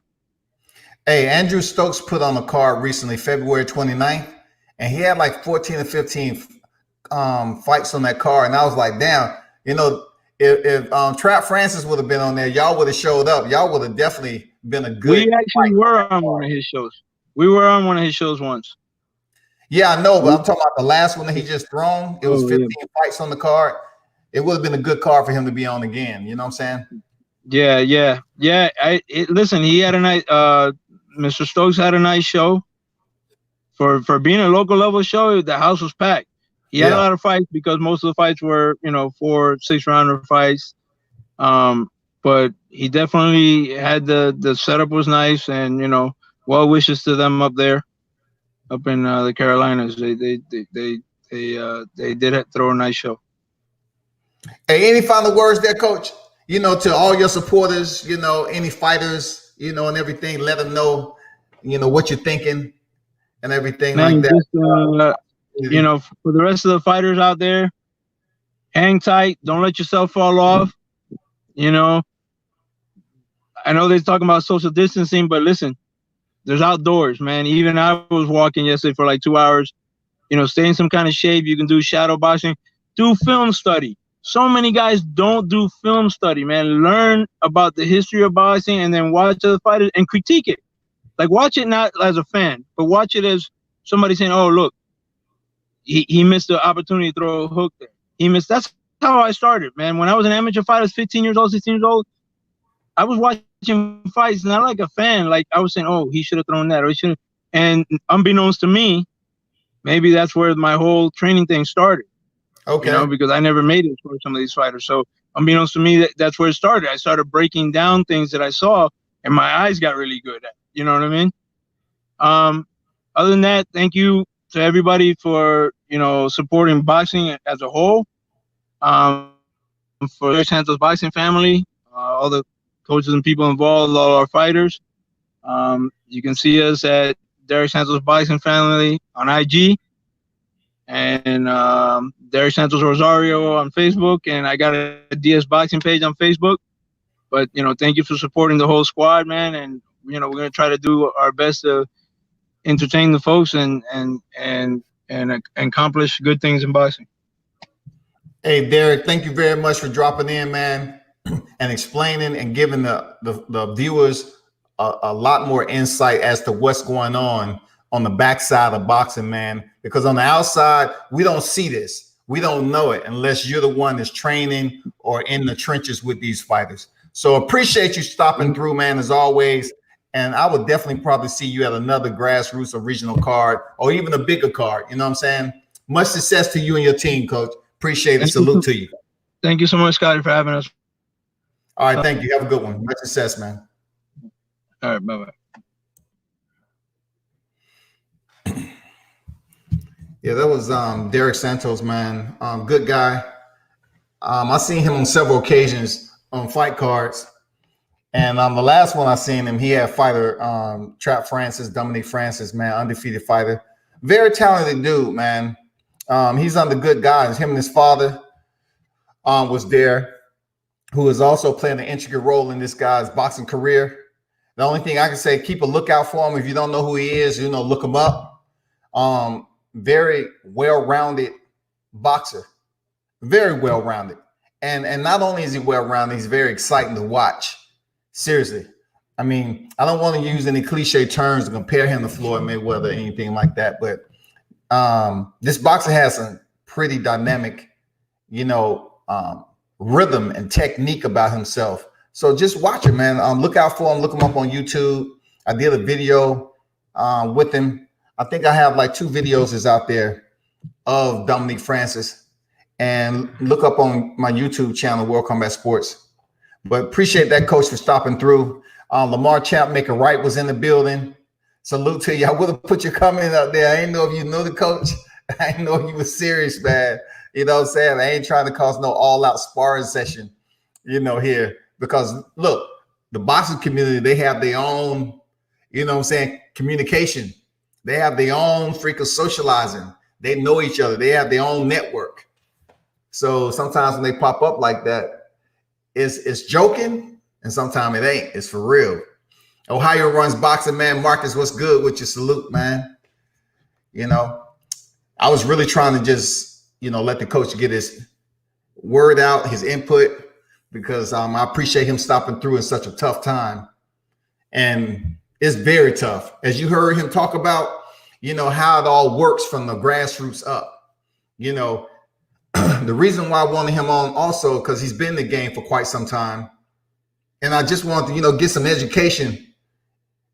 A: Hey, Andrew Stokes put on a card recently, February 29th, and he had like 14 or 15 fights on that card. And I was like, damn, you know, if Trap Francis would have been on there, y'all would have showed up. Y'all would have definitely been a good.
B: We actually were on one of his shows. We were on one of his shows once.
A: Yeah, I know, but I'm talking about the last one that he just thrown. It was 15 fights on the card. It would have been a good card for him to be on again. You know what I'm saying?
B: Yeah. Listen, he had a nice. Mr. Stokes had a nice show. For being a local level show, the house was packed. He had a lot of fights because most of the fights were, you know, 4-6 rounder fights. But he definitely had the setup was nice, and you know, well wishes to them up there, up in the Carolinas. They did throw a nice show.
A: Hey, any final words there, Coach? You know, to all your supporters, you know, any fighters, you know, and everything, let them know, you know, what you're thinking and everything like that.
B: Just, you know, for the rest of the fighters out there, hang tight. Don't let yourself fall off. You know, I know they're talking about social distancing, but listen, there's outdoors, man. Even I was walking yesterday for like 2 hours. You know, stay in some kind of shape. You can do shadow boxing. Do film study. So many guys don't do film study, man. Learn about the history of boxing and then watch other fighters and critique it. Like, watch it not as a fan, but watch it as somebody saying, oh, look, he missed the opportunity to throw a hook there. He missed. That's how I started, man. When I was an amateur fighter, I was 15 years old, 16 years old. I was watching fights, not like a fan. Like, I was saying, oh, he should have thrown that, or he should. And unbeknownst to me, maybe that's where my whole training thing started. Okay. You know, because I never made it for some of these fighters. So unbeknownst to me, that's where it started. I started breaking down things that I saw, and my eyes got really good at. You know what I mean? Other than that, thank you to everybody for, you know, supporting boxing as a whole. For the Santos boxing family, all the coaches and people involved, all our fighters. You can see us at Derik Santos Boxing Family on IG, and Derik Santos-Rosario on Facebook, and I got a DS Boxing page on Facebook. But, you know, thank you for supporting the whole squad, man, and, you know, we're going to try to do our best to entertain the folks and accomplish good things in boxing.
A: Hey, Derik, thank you very much for dropping in, man, and explaining and giving the viewers a lot more insight as to what's going on the backside of boxing, man. Because on the outside, we don't see this. We don't know it unless you're the one that's training or in the trenches with these fighters. So appreciate you stopping through, man, as always. And I would definitely probably see you at another grassroots or regional card or even a bigger card. You know what I'm saying? Much success to you and your team, Coach. Appreciate it. Salute to you.
B: Thank you so much, Scotty, for having us.
A: All right, thank you. Have a good one. Much success, man.
B: All right, bye-bye.
A: Yeah, that was Derik Santos, man. Good guy. I seen him on several occasions on fight cards. And the last one I seen him, he had fighter Trap Francis, Dominique Francis, man, undefeated fighter. Very talented dude, man. He's under good guys. Him and his father was there, who is also playing an intricate role in this guy's boxing career. The only thing I can say, keep a lookout for him. If you don't know who he is, look him up. Very well-rounded boxer. Very well-rounded. And not only is he well-rounded, he's very exciting to watch. Seriously. I mean, I don't want to use any cliche terms to compare him to Floyd Mayweather or anything like that, but this boxer has some pretty dynamic, rhythm and technique about himself. So just watch him, man. Look out for him. Look him up on YouTube. I did a video with him. I think I have like 2 videos is out there of Dominique Francis. And look up on my YouTube channel, World Combat Sports. But appreciate that, Coach, for stopping through. Lamar Champ Maker Wright was in the building. Salute to you. I would have put your comment out there. I didn't know if you knew the coach. I didn't know if you were serious, man. You know what I'm saying? I ain't trying to cause no all-out sparring session, here. Because, look, the boxing community, they have their own, communication. They have their own freaking socializing. They know each other. They have their own network. So sometimes when they pop up like that, it's joking, and sometimes it ain't. It's for real. Ohio runs boxing, man. Marcus, what's good with your salute, man? I was really trying to just, let the coach get his word out, his input, because I appreciate him stopping through in such a tough time. And it's very tough. As you heard him talk about, how it all works from the grassroots up. The reason why I wanted him on also because he's been in the game for quite some time. And I just wanted to, get some education.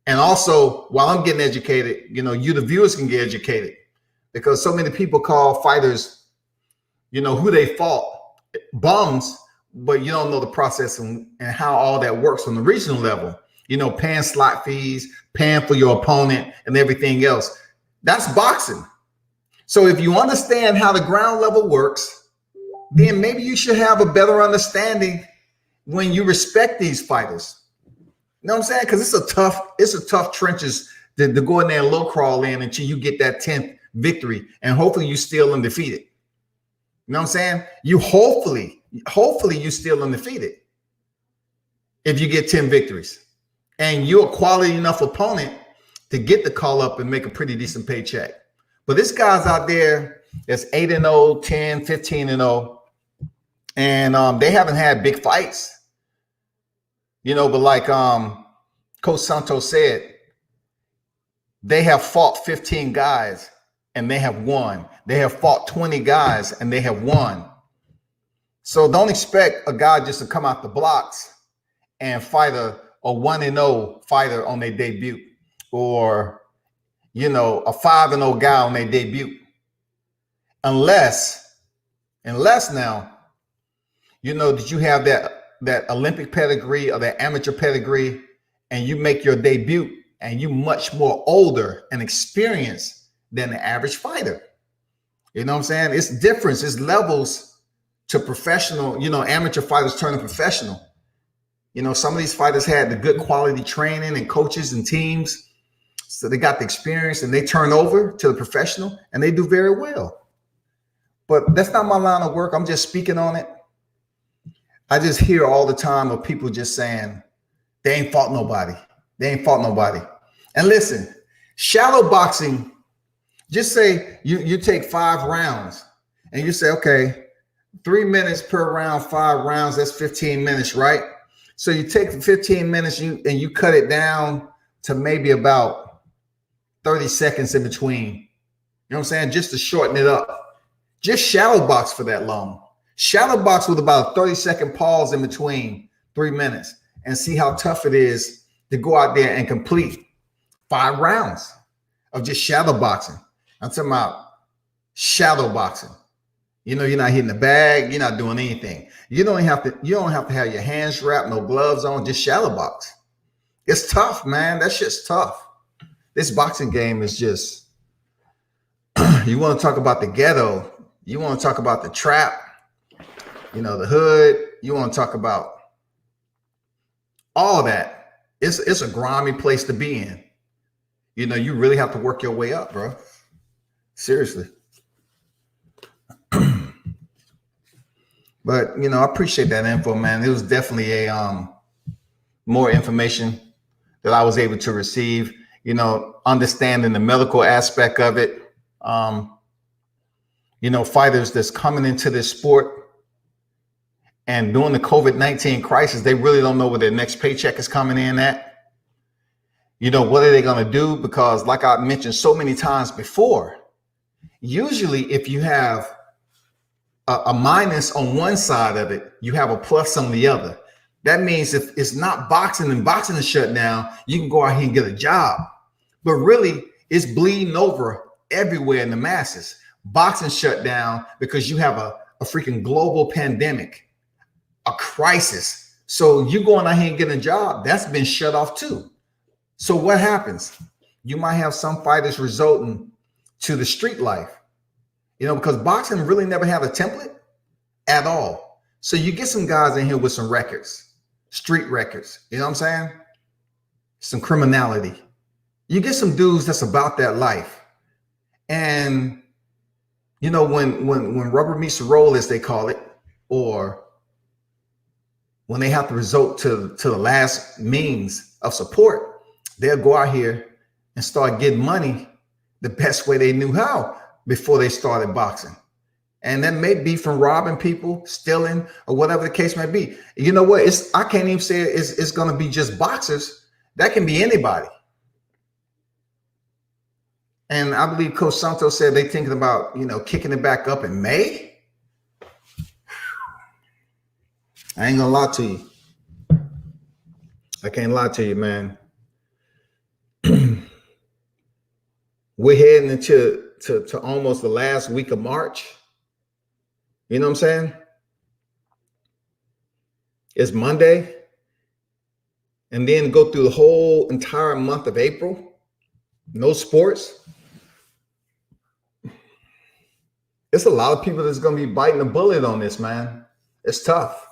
A: And also, while I'm getting educated, you, the viewers, can get educated. Because so many people call fighters, who they fought, bums, but you don't know the process and how all that works on the regional level. Paying slot fees, paying for your opponent and everything else. That's boxing. So if you understand how the ground level works, then maybe you should have a better understanding when you respect these fighters. You know what I'm saying? Because it's a tough trenches to go in there and low crawl in until you get that 10th victory. And hopefully you still undefeated. You know what I'm saying? You hopefully you still undefeated if you get 10 victories. And you're a quality enough opponent to get the call up and make a pretty decent paycheck. But this guy's out there that's 8-0, 10, 15-0. And they haven't had big fights, but like Coach Santos said, they have fought 15 guys and they have won. They have fought 20 guys and they have won. So don't expect a guy just to come out the blocks and fight a 1-0 fighter on their debut, or, a 5-0 guy on their debut. Unless now, that you have that Olympic pedigree or that amateur pedigree, and you make your debut and you much more older and experienced than the average fighter. You know what I'm saying? It's difference. It's levels to professional, amateur fighters turning professional. Some of these fighters had the good quality training and coaches and teams. So they got the experience and they turn over to the professional and they do very well. But that's not my line of work. I'm just speaking on it. I just hear all the time of people just saying, they ain't fought nobody. They ain't fought nobody. And listen, shadow boxing, just say you take 5 rounds and you say, okay, 3 minutes per round, 5 rounds, that's 15 minutes, right? So you take 15 minutes and you cut it down to maybe about 30 seconds in between. You know what I'm saying? Just to shorten it up. Just shadow box for that long. Shadow box with about a 30-second pause in between 3 minutes and see how tough it is to go out there and complete 5 rounds of just shadow boxing. I'm talking about Shadow boxing. You know, you're not hitting the bag, you're not doing anything. You don't have to have your hands wrapped, no gloves on, just shadow box. It's tough, man. That shit's tough. This boxing game is just, you want to talk about the ghetto, you want to talk about the trap, you know, the hood, you want to talk about all that. It's a grimy place to be in. You know, you really have to work your way up, bro. Seriously. But, you know, I appreciate that info, man. It was definitely a more information that I was able to receive, you know, understanding the medical aspect of it. You know, fighters that's coming into this sport and during the COVID-19 crisis, they really don't know where their next paycheck is coming in at. You know, what are they going to do? Because like I mentioned so many times before, usually if you have a minus on one side of it, you have a plus on the other. That means if it's not boxing and boxing is shut down, you can go out here and get a job. But really, it's bleeding over everywhere in the masses. Boxing shut down because you have a freaking global pandemic, a crisis. So you going out here and getting a job, that's been shut off too. So what happens? You might have some fighters resulting to the street life. You know, because boxing really never had a template at all. So you get some guys in here with some records, street records, you know what I'm saying? Some criminality. You get some dudes that's about that life. And, you know, when rubber meets the road, as they call it, or when they have to resort to the last means of support, they'll go out here and start getting money the best way they knew how before they started boxing. And that may be from robbing people, stealing, or whatever the case may be. You know what? I can't even say it's going to be just boxers. That can be anybody. And I believe Coach Santos said they're thinking about, you know, kicking it back up in May. I ain't gonna lie to you. I can't lie to you, man. We're heading into almost the last week of March. You know what I'm saying? It's Monday. And then go through the whole entire month of April. No sports. It's a lot of people that's going to be biting a bullet on this, man. It's tough.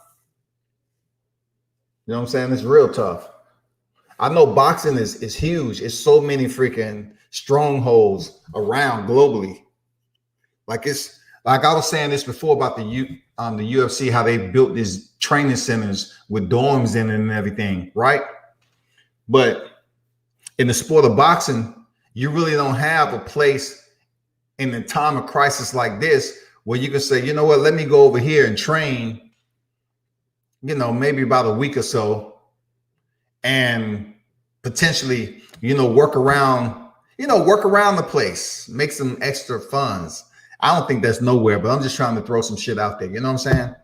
A: You know what I'm saying? It's real tough. I know boxing is huge. It's so many freaking strongholds around globally. Like I was saying this before about the UFC, how they built these training centers with dorms in it and everything, right? But in the sport of boxing, you really don't have a place in a time of crisis like this where you can say, you know what, let me go over here and train, you know, maybe about a week or so and potentially, you know, work around the place, make some extra funds. I don't think that's nowhere, but I'm just trying to throw some shit out there. You know what I'm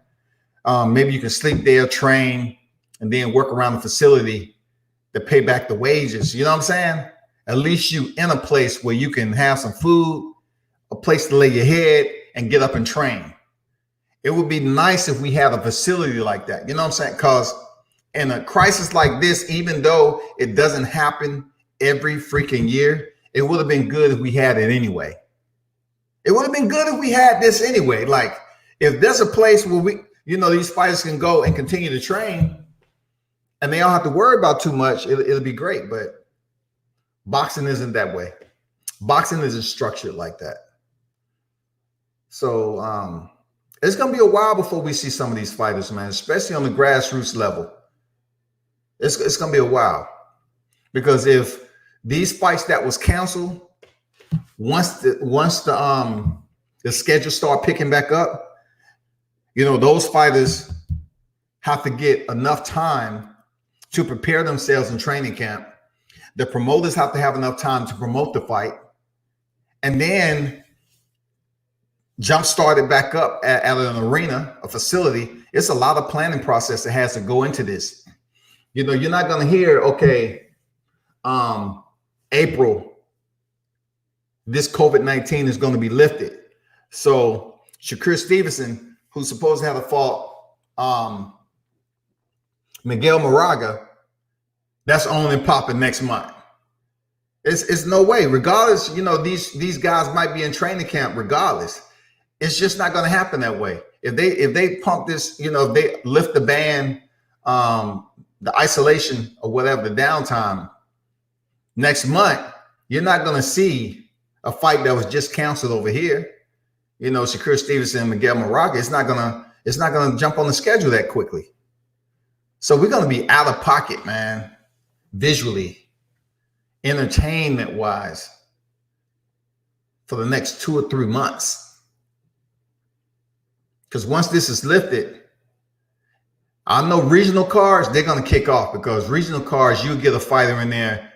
A: saying? Maybe you can sleep there, train, and then work around the facility to pay back the wages. You know what I'm saying? At least you in a place where you can have some food, a place to lay your head and get up and train. It would be nice if we had a facility like that. You know what I'm saying? Because in a crisis like this, even though it doesn't happen every freaking year, it would have been good if we had it anyway. It would have been good if we had this anyway. Like if there's a place where we, you know, these fighters can go and continue to train and they don't have to worry about too much, it'll be great. But boxing isn't that way. Boxing isn't structured like that. So it's going to be a while before we see some of these fighters, man, especially on the grassroots level. It's going to be a while. Because if these fights that was canceled, once the schedule start picking back up, you know, those fighters have to get enough time to prepare themselves in training camp. The promoters have to have enough time to promote the fight. And then jump started back up at an arena, a facility. It's a lot of planning process that has to go into this. You know, you're not going to hear, okay, April, this COVID-19 is going to be lifted. So Shakur Stevenson, who's supposed to have a fault, Miguel Moraga, that's only popping next month. It's no way. Regardless, these guys might be in training camp. Regardless, it's just not going to happen that way. If they pump this, if they lift the ban, the isolation or whatever, the downtime next month, you're not going to see a fight that was just canceled over here. Shakur Stevenson and Miguel Moraga. It's not gonna jump on the schedule that quickly. So we're gonna be out of pocket, man, visually, entertainment wise, for the next 2 or 3 months. Because once this is lifted, I know regional cards, they're gonna kick off, because regional cards, you get a fighter in there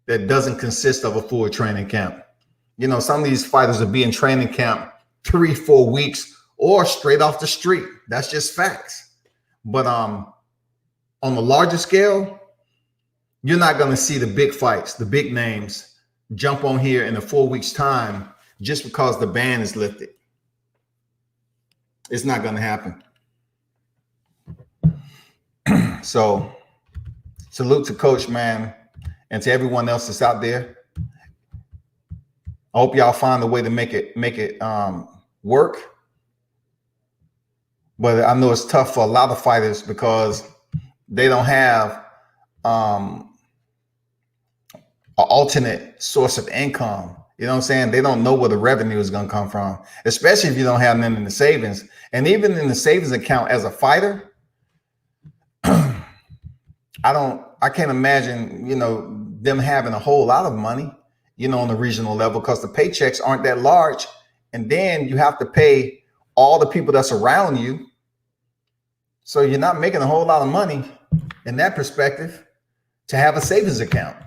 A: that doesn't consist of a full training camp. Some of these fighters will be in training camp 3-4 weeks or straight off the street. That's just facts. But on the larger scale, you're not going to see the big fights, the big names jump on here in a 4 weeks time just because the ban is lifted. It's not going to happen. So salute to Coach, man, and to everyone else that's out there. I hope y'all find a way to make it work. But I know it's tough for a lot of fighters because they don't have an alternate source of income. You know what I'm saying? They don't know where the revenue is going to come from, especially if you don't have none in the savings. And even in the savings account as a fighter, I can't imagine, them having a whole lot of money, on the regional level, because the paychecks aren't that large. And then you have to pay all the people that's around you. So you're not making a whole lot of money in that perspective to have a savings account.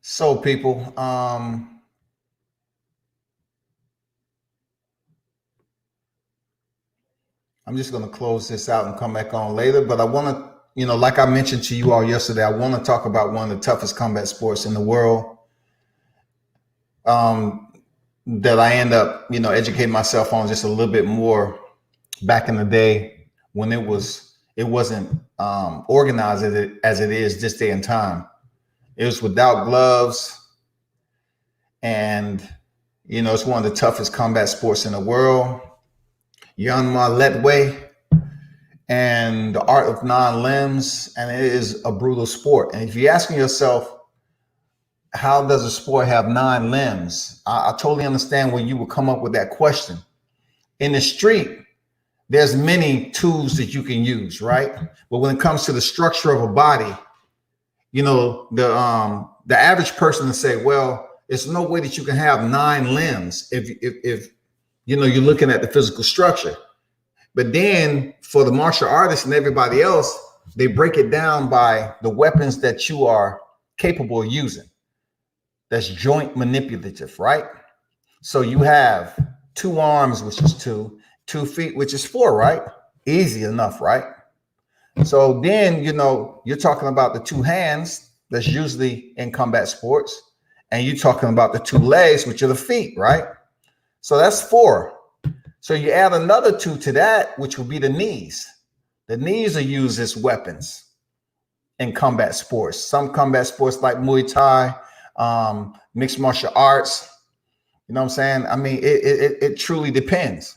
A: So people, I'm just going to close this out and come back on later. But I want to, like I mentioned to you all yesterday, I want to talk about one of the toughest combat sports in the world, that I end up, educating myself on just a little bit more back in the day when it wasn't organized as it is this day and time. It was without gloves, and it's one of the toughest combat sports in the world. Yanma Letway and the art of non-limbs, and it is a brutal sport. And if you're asking yourself, how does a sport have 9 limbs? I totally understand where you would come up with that question. In the street, there's many tools that you can use, right? But when it comes to the structure of a body, the average person will say, well, it's no way that you can have 9 limbs if you're looking at the physical structure. But then for the martial artists and everybody else, they break it down by the weapons that you are capable of using. That's joint manipulative, right? So you have 2 arms, which is 2 feet, which is 4, right? Easy enough, right? So then, you're talking about the 2 hands, that's usually in combat sports, and you're talking about the 2 legs, which are the feet, right? So that's 4. So you add another 2 to that, which will be the knees. The knees are used as weapons in combat sports. Some combat sports like Muay Thai, mixed martial arts, you know what I'm saying? I mean, it truly depends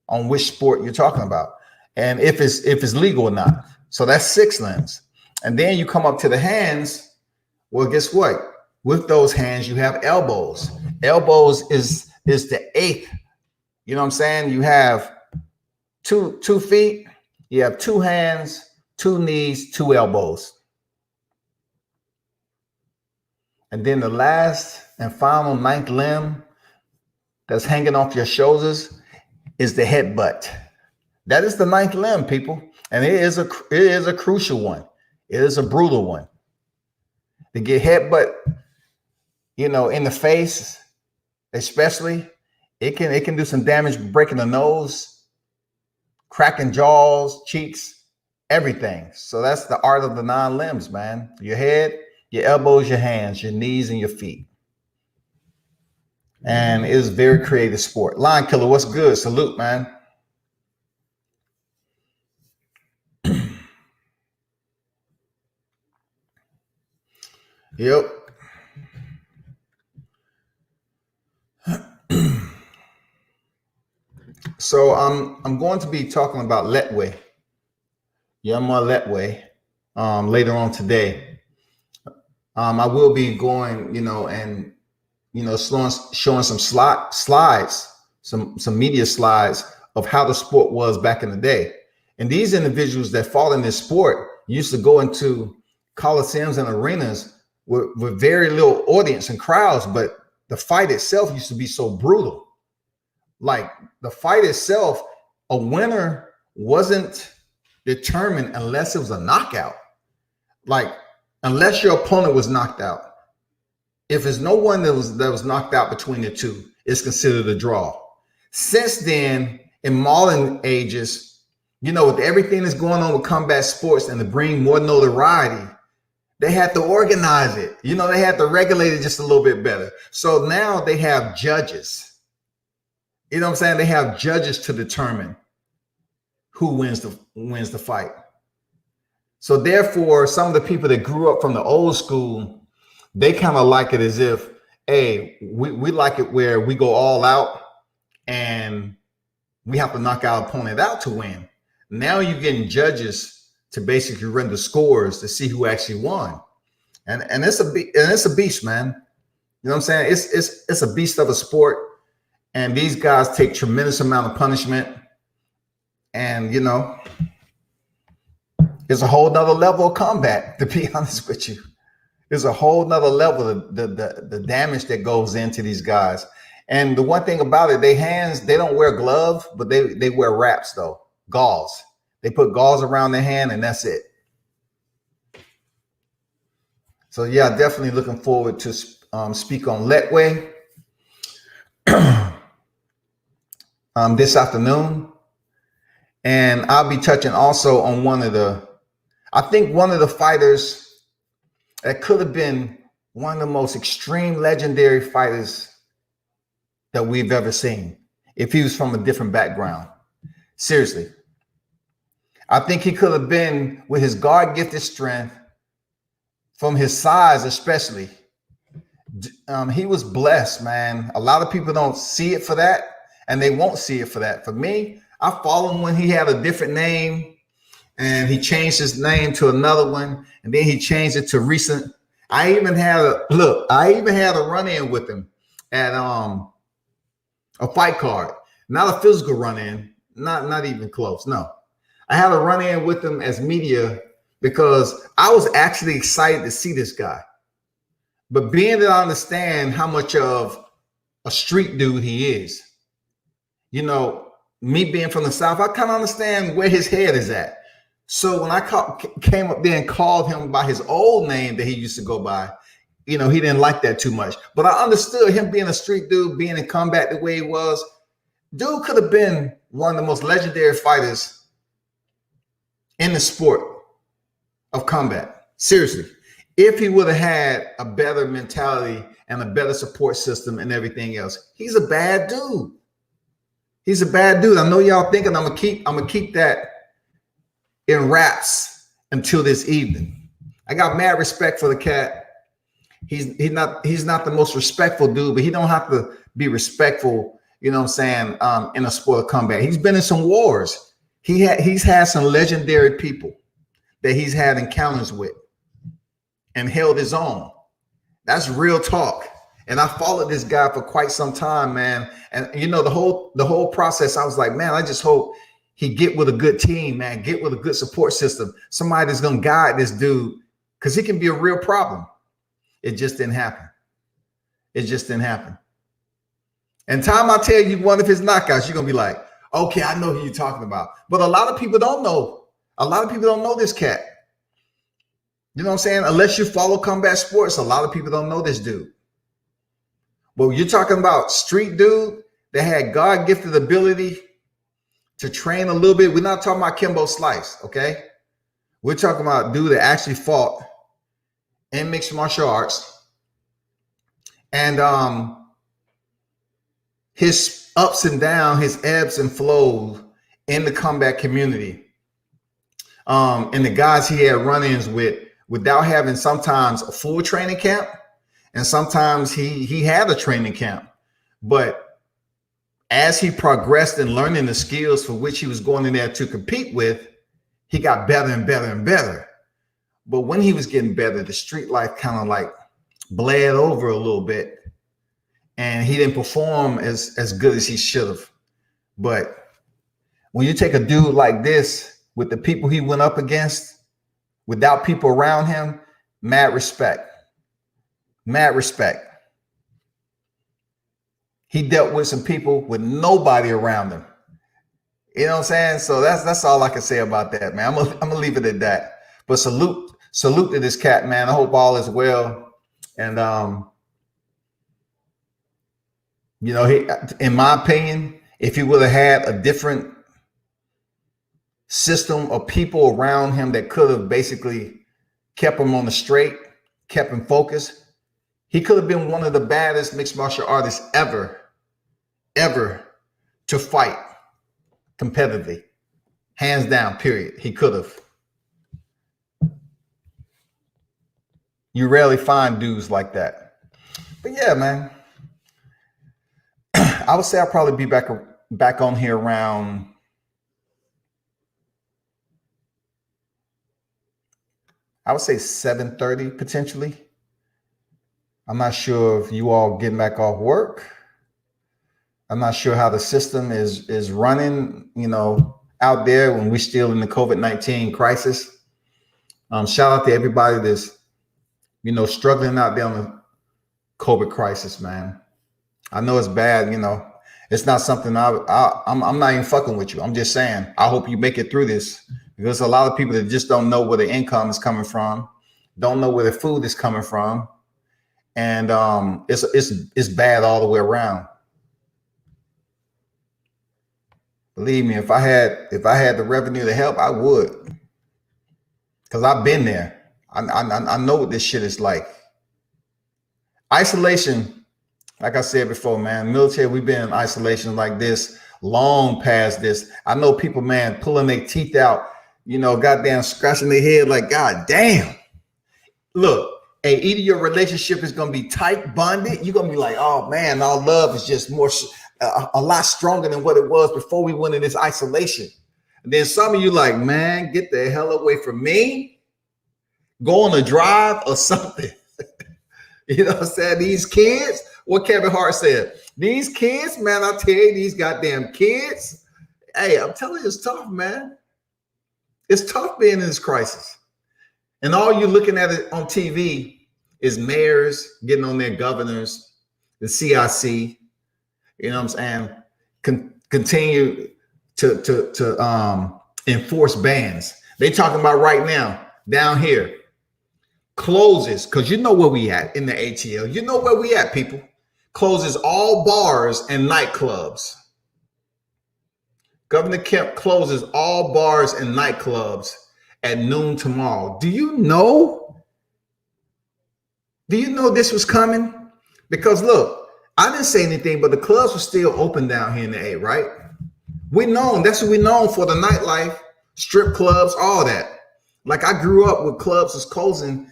A: on which sport you're talking about and if it's legal or not. So that's 6 limbs. And then you come up to the hands. Well, guess what? With those hands, you have elbows. Elbows is the 8th. You know what I'm saying? You have 2 feet, you have 2 hands, 2 knees, 2 elbows. And then the last and final 9th limb that's hanging off your shoulders is the headbutt. That is the ninth limb, people, and it is a crucial one. It is a brutal one. To get headbutt, in the face, especially, it can do some damage, breaking the nose, cracking jaws, cheeks, everything. So that's the art of the nine limbs, man. Your head, your elbows, your hands, your knees, and your feet. And it is a very creative sport. Lion Killer, what's good? Salute, man. Yep. So I'm going to be talking about Letway. Yama Letway later on today. I will be going, and showing some slides, some media slides of how the sport was back in the day. And these individuals that fall in this sport used to go into coliseums and arenas with very little audience and crowds, but the fight itself used to be so brutal. Like the fight itself, a winner wasn't determined unless it was a knockout. Like unless your opponent was knocked out. If there's no one that was knocked out between the two, it's considered a draw. Since then, in modern ages, with everything that's going on with combat sports and to bring more notoriety, they had to organize it. They had to regulate it just a little bit better. So now they have judges. You know what I'm saying? They have judges to determine who wins the fight. So therefore, some of the people that grew up from the old school, they kind of like it as if, hey, we like it where we go all out and we have to knock our opponent out to win. Now you're getting judges to basically run the scores to see who actually won. And it's a beast, man. You know what I'm saying? It's a beast of a sport. And these guys take tremendous amount of punishment. And, it's a whole nother level of combat, to be honest with you. There's a whole nother level of the damage that goes into these guys. And the one thing about it, they don't wear gloves, but they wear wraps though, gauze. They put gauze around their hand and that's it. So yeah, definitely looking forward to speak on Letway this afternoon. And I'll be touching also on one of the fighters that could have been one of the most extreme legendary fighters that we've ever seen if he was from a different background. Seriously. I think he could have been, with his God-gifted strength, from his size especially. He was blessed, man. A lot of people don't see it for that, and they won't see it for that. For me, I followed him when he had a different name, and he changed his name to another one, and then he changed it to recent. I even had a run-in with him at a fight card, not a physical run-in, not even close. No, I had a run-in with him as media because I was actually excited to see this guy. But being that I understand how much of a street dude he is, me being from the South, I kind of understand where his head is at. So when I came up there and called him by his old name that he used to go by, he didn't like that too much. But I understood him being a street dude, being in combat the way he was. Dude could have been one of the most legendary fighters in the sport of combat. Seriously. If he would have had a better mentality and a better support system and everything else. He's a bad dude. He's a bad dude. I know y'all thinking I'm gonna keep that in wraps until this evening. I got mad respect for the cat. He's not the most respectful dude, but he don't have to be respectful, in a sport of combat. He's been in some wars. He's had some legendary people that he's had encounters with and held his own. That's real talk. And I followed this guy for quite some time, man. And the whole process, I was like, man, I just hope he get with a good team, man, get with a good support system, somebody that's gonna guide this dude, because he can be a real problem. It just didn't happen. And time I tell you one of his knockouts, you're gonna be like, okay, I know who you're talking about. But a lot of people don't know. A lot of people don't know this cat. You know what I'm saying? Unless you follow combat sports, a lot of people don't know this dude. But you're talking about street dude that had God gifted ability to train a little bit. We're not talking about Kimbo Slice, okay? We're talking about dude that actually fought in mixed martial arts. And his ups and downs, his ebbs and flows in the combat community. And the guys he had run-ins with without having sometimes a full training camp. And sometimes he had a training camp. But as he progressed in learning the skills for which he was going in there to compete with, he got better and better and better. But when he was getting better, the street life kind of like bled over a little bit. And he didn't perform as good as he should have. But when you take a dude like this with the people he went up against, without people around him, mad respect. Mad respect. He dealt with some people with nobody around him. You know what I'm saying? So that's all I can say about that, man. I'm gonna leave it at that. But salute to this cat, man. I hope all is well. And you know, he, in my opinion, if he would have had a different system of people around him that could have basically kept him on the straight, kept him focused, he could have been one of the baddest mixed martial artists ever to fight competitively. Hands down, period. He could have. You rarely find dudes like that. But yeah, man. I would say I'll probably be back on here around I would say 7:30 potentially. I'm not sure if you all getting back off work. I'm not sure how the system is running, you know, out there when we're still in the COVID-19 crisis. Shout out to everybody that's, you know, struggling out there on the COVID crisis, man. I know it's bad, you know. It's not something I'm not even fucking with you. I'm just saying, I hope you make it through this, because a lot of people that just don't know where the income is coming from, don't know where the food is coming from, and it's bad all the way around. Believe me, if I had the revenue to help, I would, because I've been there. I know what this shit is like. Isolation, like I said before, man, military, we've been in isolation like this long past this. I know people, man, pulling their teeth out, you know, goddamn scratching their head like, God damn. Look, hey, either your relationship is going to be tight bonded. You're going to be like, oh man, our love is just more, a lot stronger than what it was before we went in this isolation. And then some of you like, man, get the hell away from me. Go on a drive or something. You know what I'm saying? These kids, what Kevin Hart said, these kids, man, I tell you, these goddamn kids, hey, I'm telling you, it's tough, man. It's tough being in this crisis. And all you're looking at it on TV is mayors getting on their governors, the CIC, you know what I'm saying? Continue to enforce bans. They talking about right now, down here, closes, because you know where we at in the ATL. You know where we at, people. Closes all bars and nightclubs. Governor Kemp closes all bars and nightclubs at noon tomorrow. Do you know this was coming? Because look, I didn't say anything, but the clubs were still open down here in the A, right? That's what we known for, the nightlife, strip clubs, all that. Like I grew up with clubs was closing.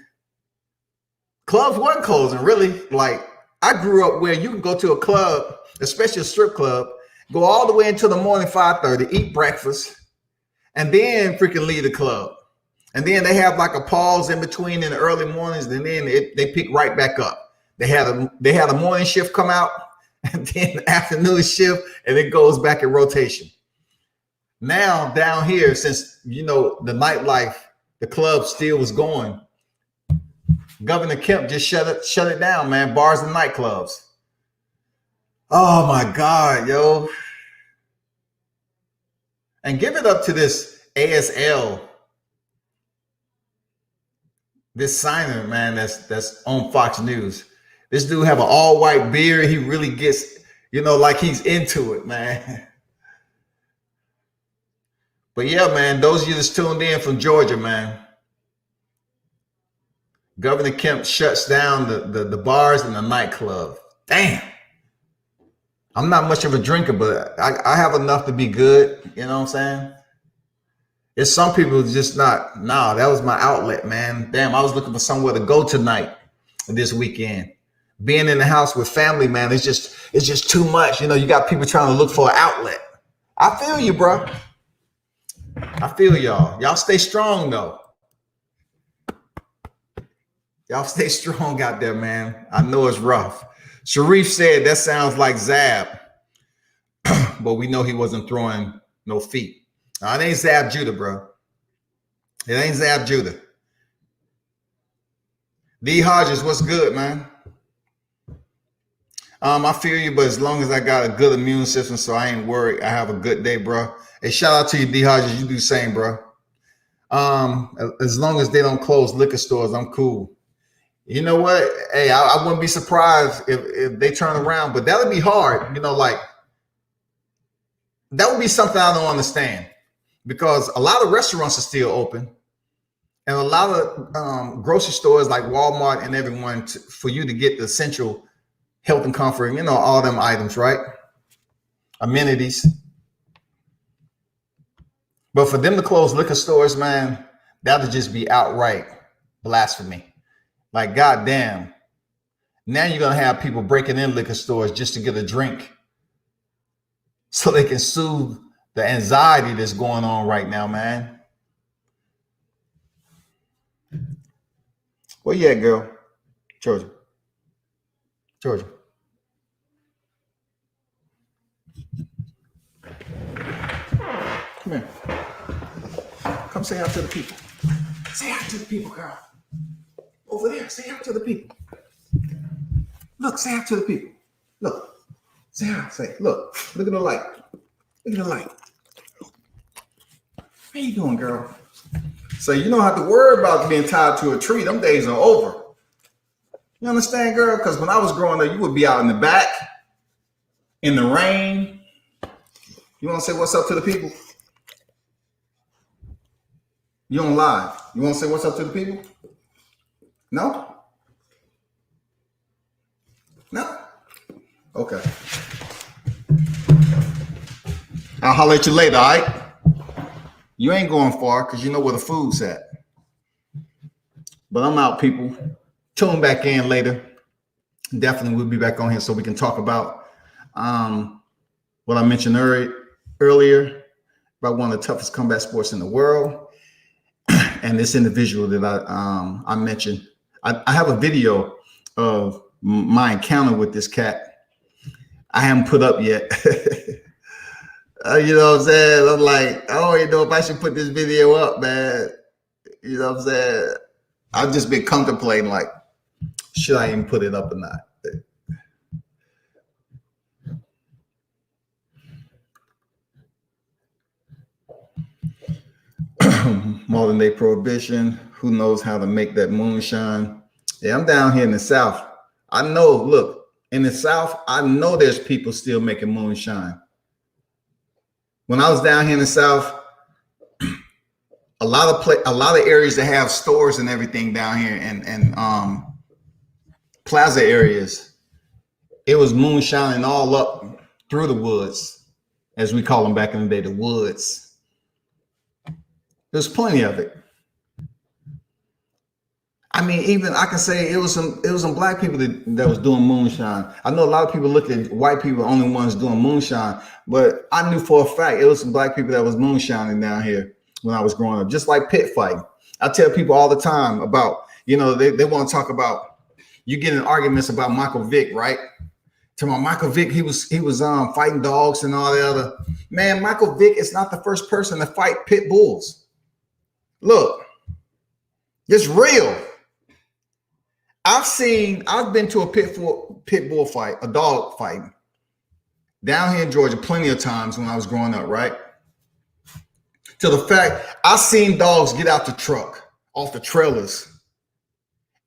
A: Clubs weren't closing, really. Like I grew up where you can go to a club, especially a strip club, go all the way until the morning 5:30, eat breakfast, and then freaking leave the club. And then they have like a pause in between in the early mornings, and then they pick right back up. They had a morning shift come out, and then the afternoon shift, and it goes back in rotation. Now down here, since you know the nightlife, the club still was going. Governor Kemp just shut it down, man. Bars and nightclubs. Oh my God, yo. And give it up to this ASL, this signer, man, that's on Fox News. This dude have an all-white beard. He really gets, like he's into it, man. But yeah, man, those of you that's tuned in from Georgia, man, Governor Kemp shuts down the bars and the nightclub. Damn. I'm not much of a drinker, but I have enough to be good. You know what I'm saying? It's some people just not. Nah, that was my outlet, man. Damn, I was looking for somewhere to go tonight, this weekend. Being in the house with family, man, it's just too much. You got people trying to look for an outlet. I feel you, bro. I feel y'all. Y'all stay strong though. Y'all stay strong out there, man. I know it's rough. Sharif said that sounds like Zab, but we know he wasn't throwing no feet. It ain't Zab Judah, bro. It ain't Zab Judah. D Hodges, what's good, man? I feel you, but as long as I got a good immune system, so I ain't worried. I have a good day, bro. Hey, shout out to you, D Hodges. You do the same, bro. As long as they don't close liquor stores, I'm cool. You know what? Hey, I wouldn't be surprised if they turn around, but that would be hard. Like that would be something I don't understand, because a lot of restaurants are still open, and a lot of grocery stores like Walmart and everyone for you to get the essential health and comfort, all them items, right? Amenities. But for them to close liquor stores, man, that would just be outright blasphemy. Like, goddamn. Now you're going to have people breaking in liquor stores just to get a drink so they can soothe the anxiety that's going on right now, man. Where you at, girl? Georgia. Come here. Come say out to the people. Say out to the people, girl. Over there, say out to the people. Look, say out to the people. Look, say out. Say, look at the light. Look at the light. How you doing, girl? So you don't have to worry about being tied to a tree. Them days are over. You understand, girl? Because when I was growing up, you would be out in the back, in the rain. You want to say what's up to the people? You on live. You want to say what's up to the people? No? No? Okay. I'll holler at you later, all right? You ain't going far because you know where the food's at. But I'm out, people. Tune back in later. Definitely we'll be back on here so we can talk about what I mentioned earlier about one of the toughest combat sports in the world. And this individual that I mentioned. I have a video of my encounter with this cat. I haven't put up yet. You know what I'm saying? I'm like, I don't even know if I should put this video up, man. You know what I'm saying? I've just been contemplating, like, should I even put it up or not? Modern day prohibition. Who knows how to make that moonshine? Yeah, I'm down here in the South. I know, look, in the South, I know there's people still making moonshine. When I was down here in the South, a lot of areas that have stores and everything down here and plaza areas, it was moonshining all up through the woods, as we call them back in the day, the woods. There's plenty of it. I mean, even I can say it was some black people that was doing moonshine. I know a lot of people look at white people, only ones doing moonshine, but I knew for a fact it was some black people that was moonshining down here when I was growing up, just like pit fighting. I tell people all the time about, they want to talk about, you get in arguments about Michael Vick, right? To my Michael Vick, he was fighting dogs and all the other. Man, Michael Vick is not the first person to fight pit bulls. Look, it's real. I've been to a pit bull fight, a dog fight. down here in Georgia plenty of times when I was growing up, right? To the fact I seen dogs get out the truck, off the trailers,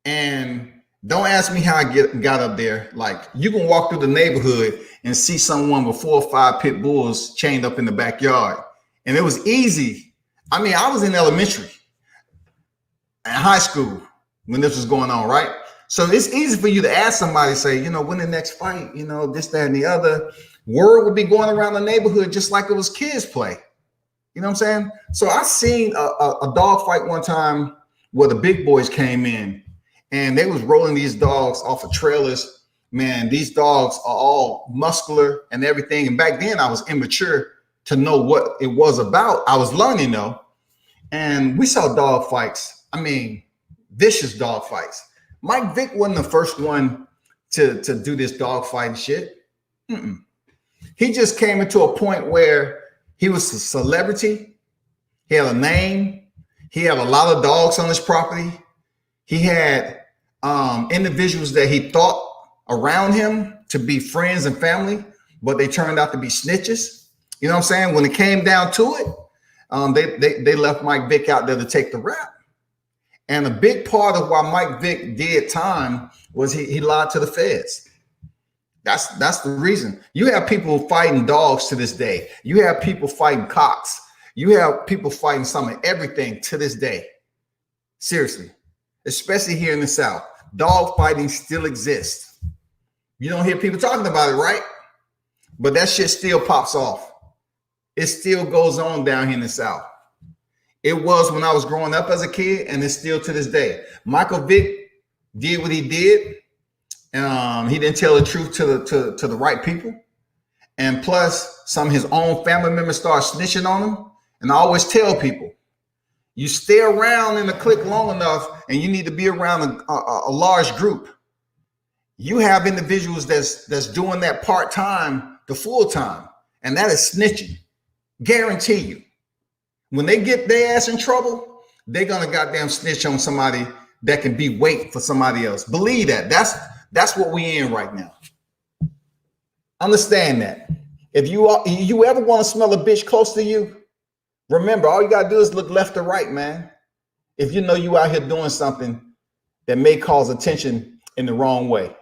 A: and don't ask me how I got up there. Like, you can walk through the neighborhood and see someone with 4 or 5 pit bulls chained up in the backyard. And it was easy. I mean, I was in elementary and high school when this was going on, right? So it's easy for you to ask somebody, say, you know, when the next fight, you know, this, that, and the other. Word would be going around the neighborhood just like it was kids play. You know what I'm saying? So I seen a dog fight one time where the big boys came in and they was rolling these dogs off of trailers. Man, these dogs are all muscular and everything. And back then I was immature to know what it was about. I was learning though. And we saw dog fights. I mean, vicious dog fights. Mike Vick wasn't the first one to do this dog fighting shit. He just came into a point where he was a celebrity. He had a name. He had a lot of dogs on his property. He had individuals that he thought around him to be friends and family, but they turned out to be snitches. You know what I'm saying? When it came down to it, they left Mike Vick out there to take the rap. And a big part of why Mike Vick did time was he lied to the feds. That's the reason. You have people fighting dogs to this day. You have people fighting cocks. You have people fighting some of everything to this day. Seriously, especially here in the South, dog fighting still exists. You don't hear people talking about it, right? But that shit still pops off. It still goes on down here in the South. It was when I was growing up as a kid, and it's still to this day. Michael Vick did what he did. He didn't tell the truth to the right people. And plus, some of his own family members started snitching on him. And I always tell people, you stay around in the clique long enough, and you need to be around a large group. You have individuals that's doing that part-time to full-time, and that is snitching. Guarantee you. When they get their ass in trouble, they're gonna goddamn snitch on somebody that can be weight for somebody else. Believe that. That's what we in right now. Understand that. If you ever want to smell a bitch close to you, remember, all you gotta do is look left or right, man. If you know you out here doing something that may cause attention in the wrong way.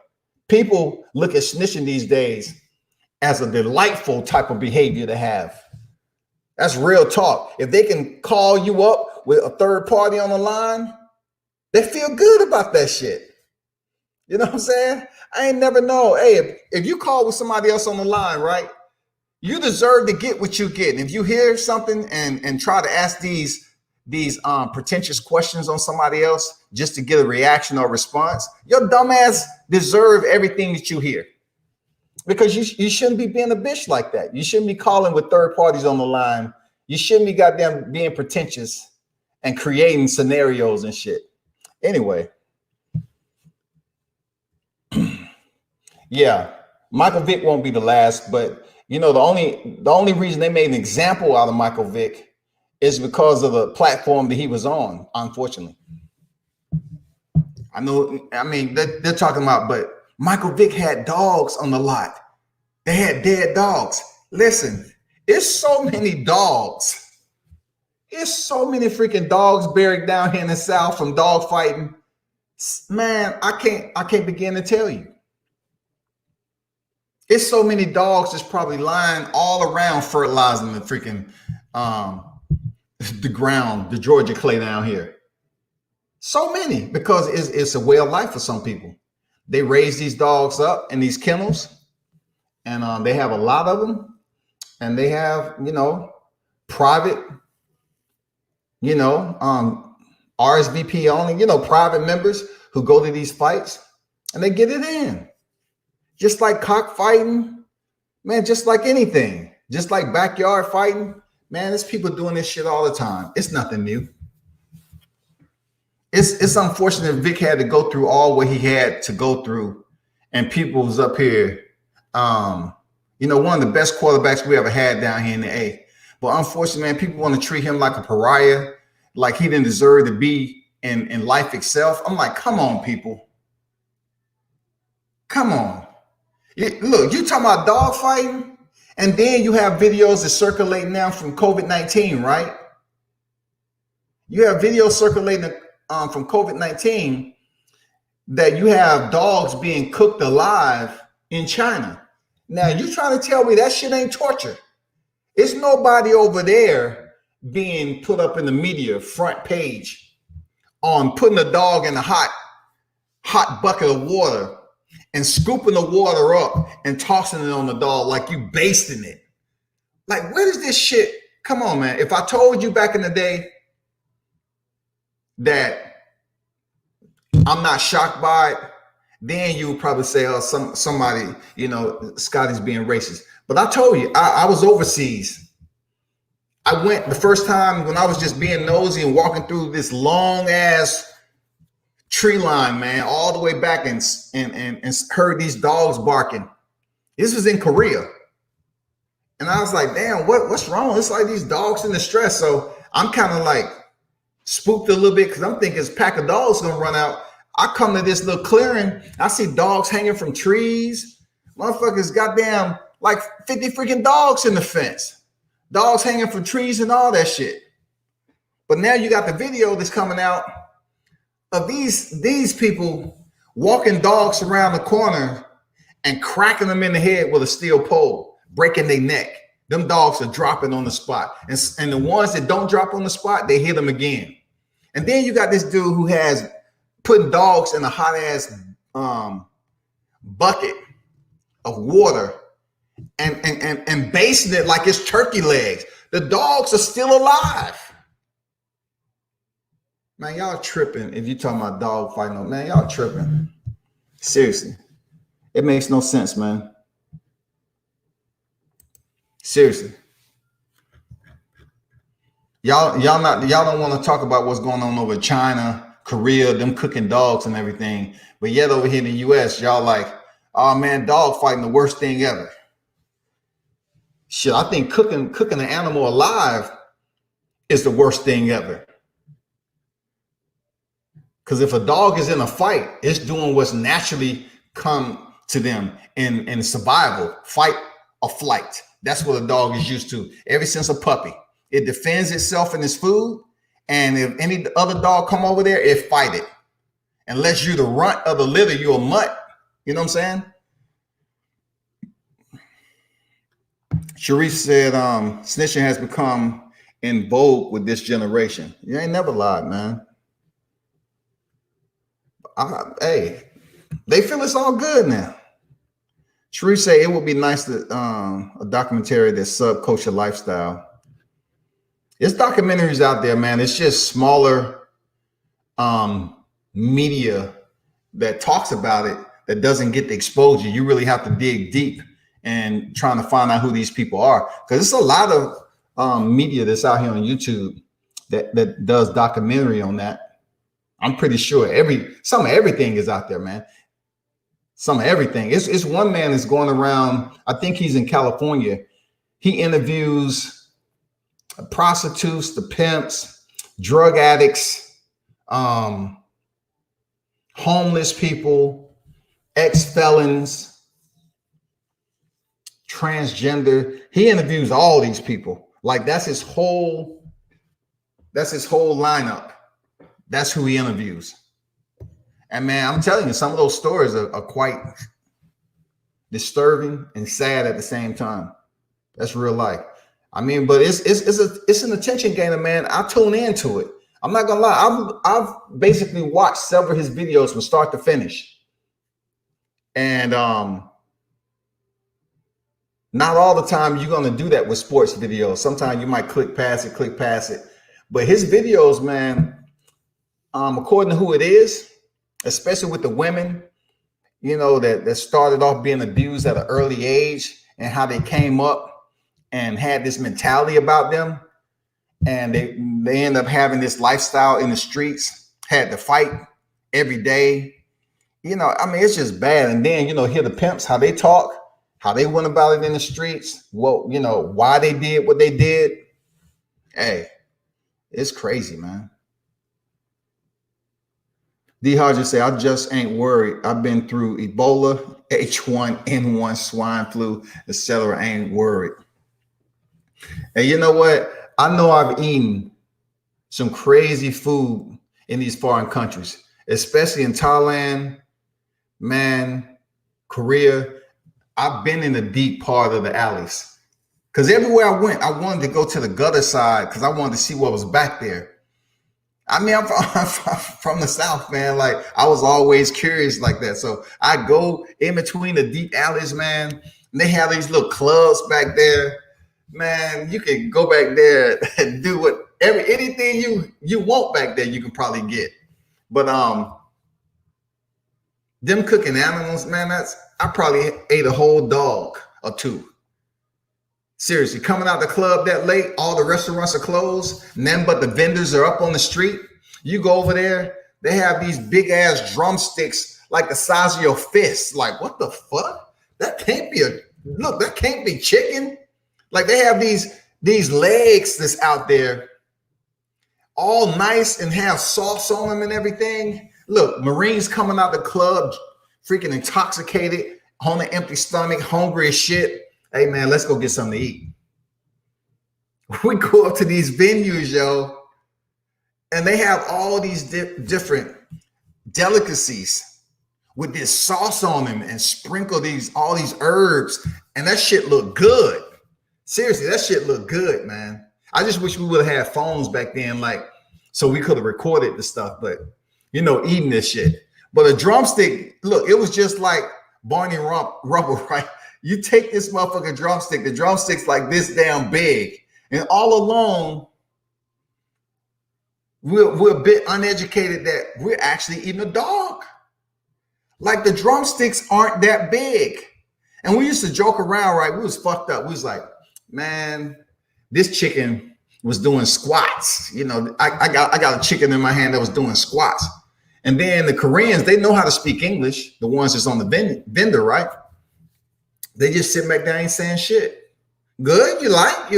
A: People look at snitching these days as a delightful type of behavior to have. That's real talk. If they can call you up with a third party on the line, they feel good about that shit. You know what I'm saying? I ain't never know. Hey, if you call with somebody else on the line, right? You deserve to get what you get. And if you hear something and try to ask these pretentious questions on somebody else just to get a reaction or response, your dumb ass deserve everything that you hear. Because you shouldn't be being a bitch like that. You shouldn't be calling with third parties on the line. You shouldn't be goddamn being pretentious and creating scenarios and shit. Anyway. Yeah, Michael Vick won't be the last, but you know, the only reason they made an example out of Michael Vick is because of the platform that he was on, unfortunately. I know, I mean, they're talking about, but Michael Vick had dogs on the lot. They had dead dogs. Listen, it's so many dogs. It's so many freaking dogs buried down here in the South from dog fighting. Man, I can't begin to tell you. It's so many dogs that's probably lying all around fertilizing the freaking the ground, the Georgia clay down here. So many, because it's a way of life for some people. They raise these dogs up in these kennels, and they have a lot of them, and they have, you know, private, you know, RSVP only, you know, private members who go to these fights, and they get it in. Just like cockfighting, man, just like anything, just like backyard fighting, man, there's people doing this shit all the time. It's nothing new. It's unfortunate Vic had to go through all what he had to go through, and people was up here. You know, one of the best quarterbacks we ever had down here in the A. But unfortunately, man, people want to treat him like a pariah, like he didn't deserve to be in life itself. I'm like, come on, people. Come on. Look, you talking about dog fighting? And then you have videos that circulate now from COVID-19, right? You have videos circulating from COVID-19 that you have dogs being cooked alive in China. Now, you trying to tell me that shit ain't torture? It's nobody over there being put up in the media front page on putting a dog in a hot bucket of water and scooping the water up and tossing it on the dog like you basting it. Like, where does this shit come on, man? If I told you back in the day that I'm not shocked by it, then you would probably say, oh, somebody, Scotty's being racist. But I told you, I was overseas. I went the first time when I was just being nosy and walking through this long ass tree line, man, all the way back and heard these dogs barking. This was in Korea. And I was like, damn, what's wrong? It's like these dogs in distress. So I'm kind of like spooked a little bit because I'm thinking this pack of dogs gonna run out. I come to this little clearing, I see dogs hanging from trees. Motherfuckers goddamn like 50 freaking dogs in the fence. Dogs hanging from trees and all that shit. But now you got the video that's coming out of these people walking dogs around the corner and cracking them in the head with a steel pole, breaking their neck. Them dogs are dropping on the spot. And the ones that don't drop on the spot, they hit them again. And then you got this dude who has putting dogs in a hot ass bucket of water and basting it like it's turkey legs. The dogs are still alive. Man, y'all tripping. If you talking about dog fighting, man, y'all tripping. Seriously. It makes no sense, man. Seriously. Y'all don't want to talk about what's going on over China, Korea, them cooking dogs and everything. But yet over here in the US, y'all like, oh man, dog fighting the worst thing ever. Shit, I think cooking an animal alive is the worst thing ever. Because if a dog is in a fight, it's doing what's naturally come to them in survival, fight or flight. That's what a dog is used to ever since a puppy. It defends itself and its food. And if any other dog come over there, it fight it. Unless you're the runt of the litter, you're a mutt. You know what I'm saying? Sharice said, snitching has become in vogue with this generation. You ain't never lied, man. Hey, they feel it's all good now. Sharice said it would be nice to a documentary that subculture lifestyle. There's documentaries out there, man. It's just smaller media that talks about it that doesn't get the exposure. You really have to dig deep and trying to find out who these people are, because it's a lot of media that's out here on YouTube that does documentary on that. I'm pretty sure some of everything is out there, man. Some of everything. It's one man that's going around. I think he's in California. He interviews prostitutes, the pimps, drug addicts, homeless people, ex-felons, transgender. He interviews all these people. Like that's his whole lineup. That's who he interviews. And man, I'm telling you, some of those stories are quite disturbing and sad at the same time. That's real life. I mean, but it's an attention gainer, man. I tune into it. I'm not gonna lie. I've basically watched several of his videos from start to finish. And not all the time you're gonna do that with sports videos. Sometimes you might click past it. But his videos, man, according to who it is, especially with the women, that started off being abused at an early age and how they came up and had this mentality about them, and they end up having this lifestyle in the streets, had to fight every day. I mean, it's just bad. And then, hear the pimps, how they talk, how they went about it in the streets, why they did what they did. Hey, it's crazy, man. D Hodges say, I just ain't worried. I've been through Ebola, H1N1, swine flu, etc. I ain't worried. And you know what? I know I've eaten some crazy food in these foreign countries, especially in Thailand, man, Korea. I've been in the deep part of the alleys because everywhere I went, I wanted to go to the gutter side because I wanted to see what was back there. I mean, I'm from the South, man. Like, I was always curious like that. So I go in between the deep alleys, man. And they have these little clubs back there. Man, you can go back there and do anything you want back there, you can probably get. But them cooking animals, man, I probably ate a whole dog or two. Seriously, coming out the club that late, all the restaurants are closed, none but the vendors are up on the street. You go over there, they have these big ass drumsticks like the size of your fist. Like, what the fuck? That can't be chicken. Like, they have these legs that's out there, all nice and have sauce on them and everything. Look, Marines coming out the club, freaking intoxicated, on an empty stomach, hungry as shit. Hey, man, let's go get something to eat. We go up to these venues, yo, and they have all these different delicacies with this sauce on them and sprinkle all these herbs, and that shit look good. Seriously, that shit look good, man. I just wish we would have had phones back then, like, so we could have recorded the stuff, but, eating this shit. But a drumstick, look, it was just like Barney Rubble, right? You take this motherfucking drumstick, the drumstick's like this damn big. And all along, we're a bit uneducated that we're actually eating a dog. Like, the drumsticks aren't that big. And we used to joke around, right? We was fucked up. We was like, man, this chicken was doing squats. I got a chicken in my hand that was doing squats. And then the Koreans, they know how to speak English, the ones that's on the vendor, right? They just sit back there, ain't saying shit. Good, you like?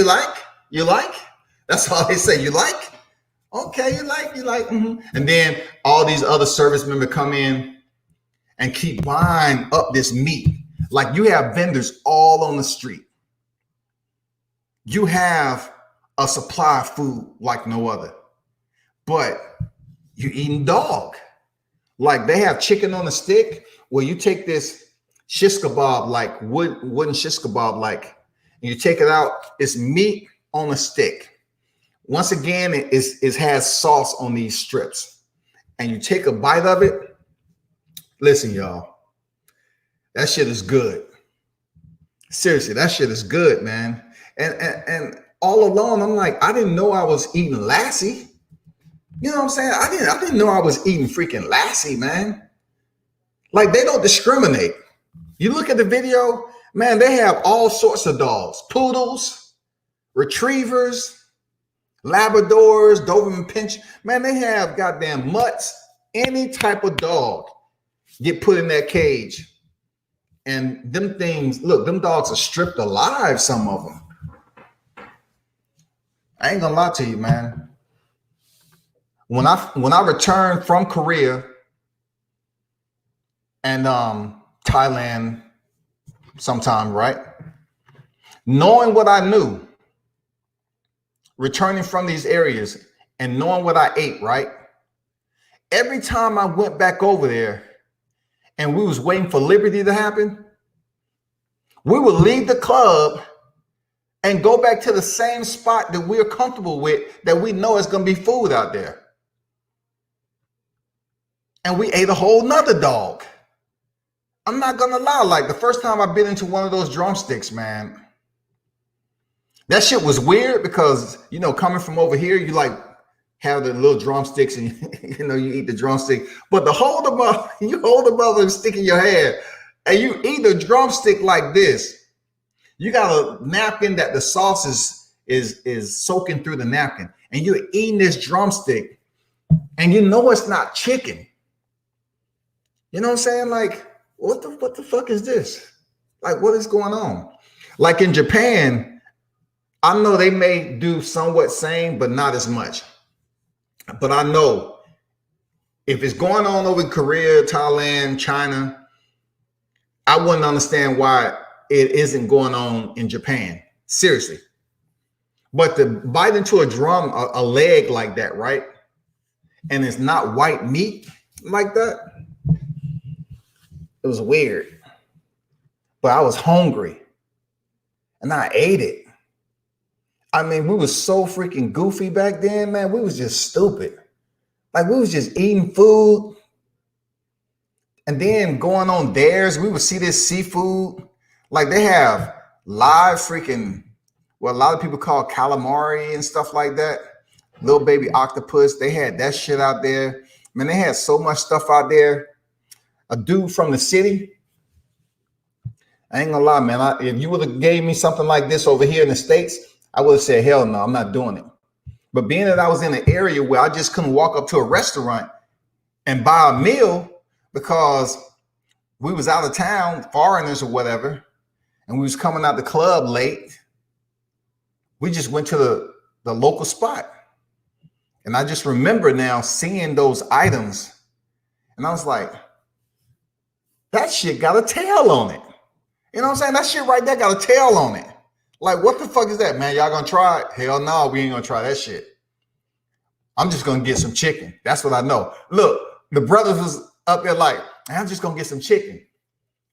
A: That's all they say. You like? Okay, you like. Mm-hmm. And then all these other service members come in and keep buying up this meat. Like, you have vendors all on the street. You have a supply of food like no other, but you're eating dog. Like, they have chicken on a stick where you take this shish kebab, like wooden shish kebab, like, and you take it out, it's meat on a stick. Once again, it has sauce on these strips, and you take a bite of it. Listen, y'all, that shit is good. Seriously, that shit is good, man. And all along, I'm like, I didn't know I was eating lassie. You know what I'm saying? I didn't know I was eating freaking lassie, man. Like, they don't discriminate. You look at the video, man, they have all sorts of dogs. Poodles, retrievers, Labradors, Doberman Pinsch. Man, they have goddamn mutts. Any type of dog get put in that cage. And them things, look, them dogs are stripped alive, some of them. I ain't gonna lie to you, man. When I returned from Korea and Thailand sometime, right? Knowing what I knew, returning from these areas and knowing what I ate, right? Every time I went back over there and we was waiting for liberty to happen, we would leave the club and go back to the same spot that we're comfortable with, that we know is going to be food out there. And we ate a whole nother dog. I'm not going to lie. Like, the first time I've been into one of those drumsticks, man, that shit was weird because, coming from over here, you like have the little drumsticks and, you eat the drumstick. But you hold them up and stick in your hand and you eat the drumstick like this. You got a napkin that the sauce is soaking through the napkin, and you're eating this drumstick, and it's not chicken. You know what I'm saying? Like, what the fuck is this? Like, what is going on? Like, in Japan, I know they may do somewhat same, but not as much. But I know If it's going on over in Korea, Thailand, China, I wouldn't understand why it isn't going on in Japan. Seriously. But to bite into a drum, a leg like that, right? And it's not white meat like that. It was weird. But I was hungry. And I ate it. I mean, we was so freaking goofy back then, man. We was just stupid. Like, we was just eating food. And then going on theirs, we would see this seafood. Like, they have live freaking, what a lot of people call calamari and stuff like that. Little baby octopus. They had that shit out there. Man, they had so much stuff out there. A dude from the city, I ain't gonna lie, man. If you would have gave me something like this over here in the States, I would have said, hell no, I'm not doing it. But being that I was in an area where I just couldn't walk up to a restaurant and buy a meal because we was out of town, foreigners or whatever, and we was coming out the club late, we just went to the local spot. And I just remember now seeing those items, and I was like, that shit got a tail on it. You know what I'm saying? That shit right there got a tail on it. Like, what the fuck is that, man? Y'all gonna try it? Hell no, we ain't gonna try that shit. I'm just gonna get some chicken. That's what I know. Look, the brothers was up there like, I'm just gonna get some chicken.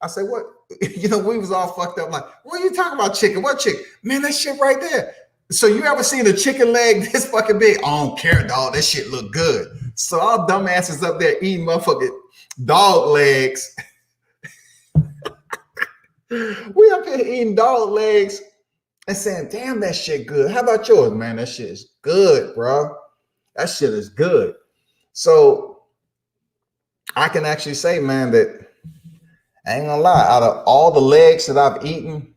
A: I said, what? You know, we was all fucked up like, what are you talking about chicken? What chicken? Man, that shit right there. So you ever seen a chicken leg this fucking big? I don't care, dog. That shit look good. So all dumbasses up there eating motherfucking dog legs. We up here eating dog legs and saying, damn, that shit good. How about yours, man? That shit is good, bro. That shit is good. So I can actually say, man, that I ain't gonna lie, out of all the legs that I've eaten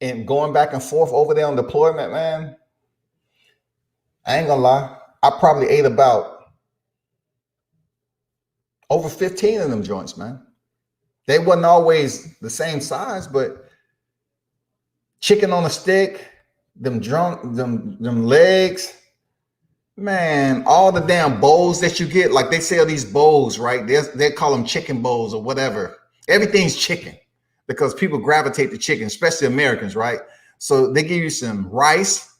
A: and going back and forth over there on deployment, man, I ain't gonna lie, I probably ate about over 15 of them joints, man. They wasn't always the same size, but chicken on a stick, them legs, man, all the damn bowls that you get, like they sell these bowls, right? They call them chicken bowls or whatever. Everything's chicken because people gravitate to chicken, especially Americans, right? So they give you some rice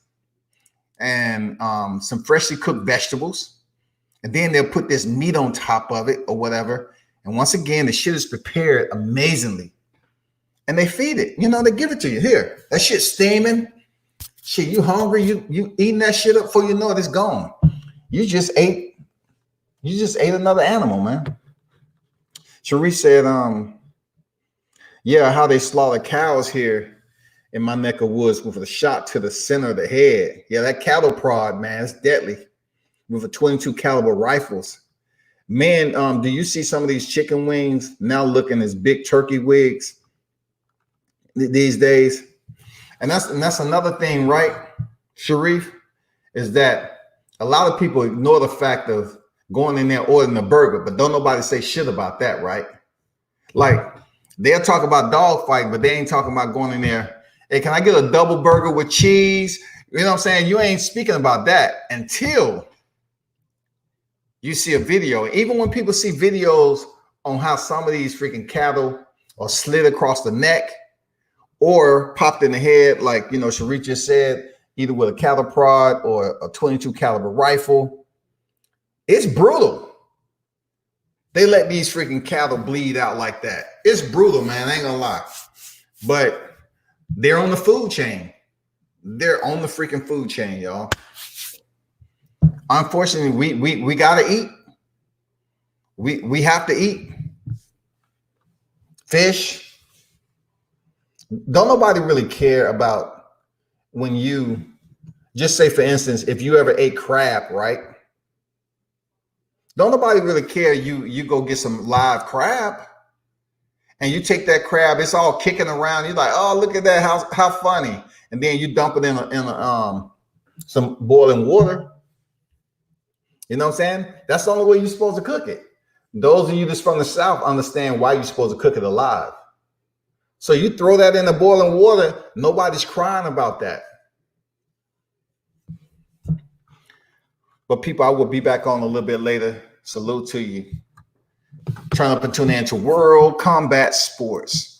A: and some freshly cooked vegetables, and then they'll put this meat on top of it or whatever. And once again, the shit is prepared amazingly. And they feed it. You know, they give it to you. Here, that shit steaming. Shit, you hungry? You eating that shit up before you know it, it's gone. You just ate another animal, man. Cherie said, yeah, how they slaughter cows here in my neck of woods with a shot to the center of the head. Yeah, that cattle prod, man, it's deadly. With a 22 caliber rifles. Man, do you see some of these chicken wings now looking as big turkey wigs these days? And that's another thing, right, Sharif, is that a lot of people ignore the fact of going in there ordering a burger, but don't nobody say shit about that, right? Like, they'll talk about dog fight, but they ain't talking about going in there. Hey, can I get a double burger with cheese? You know what I'm saying? You ain't speaking about that until you see a video. Even when people see videos on how some of these freaking cattle are slid across the neck or popped in the head, like, you know, Sharif just said, either with a cattle prod or a 22 caliber rifle, it's brutal. They let these freaking cattle bleed out like that. It's brutal, man. I ain't gonna lie. But they're on the food chain. They're on the freaking food chain, y'all. Unfortunately, we gotta eat. We have to eat fish. Don't nobody really care about when you just say, for instance, if you ever ate crab, right? Don't nobody really care. You go get some live crab and you take that crab, it's all kicking around. You're like, oh, look at that, how funny. And then you dump it in some boiling water. You know what I'm saying? That's the only way you're supposed to cook it. Those of you that's from the South understand why you're supposed to cook it alive. So you throw that in the boiling water, nobody's crying about that. But people, I will be back on a little bit later Salute to you. Turn up and tune in to World Combat Sports.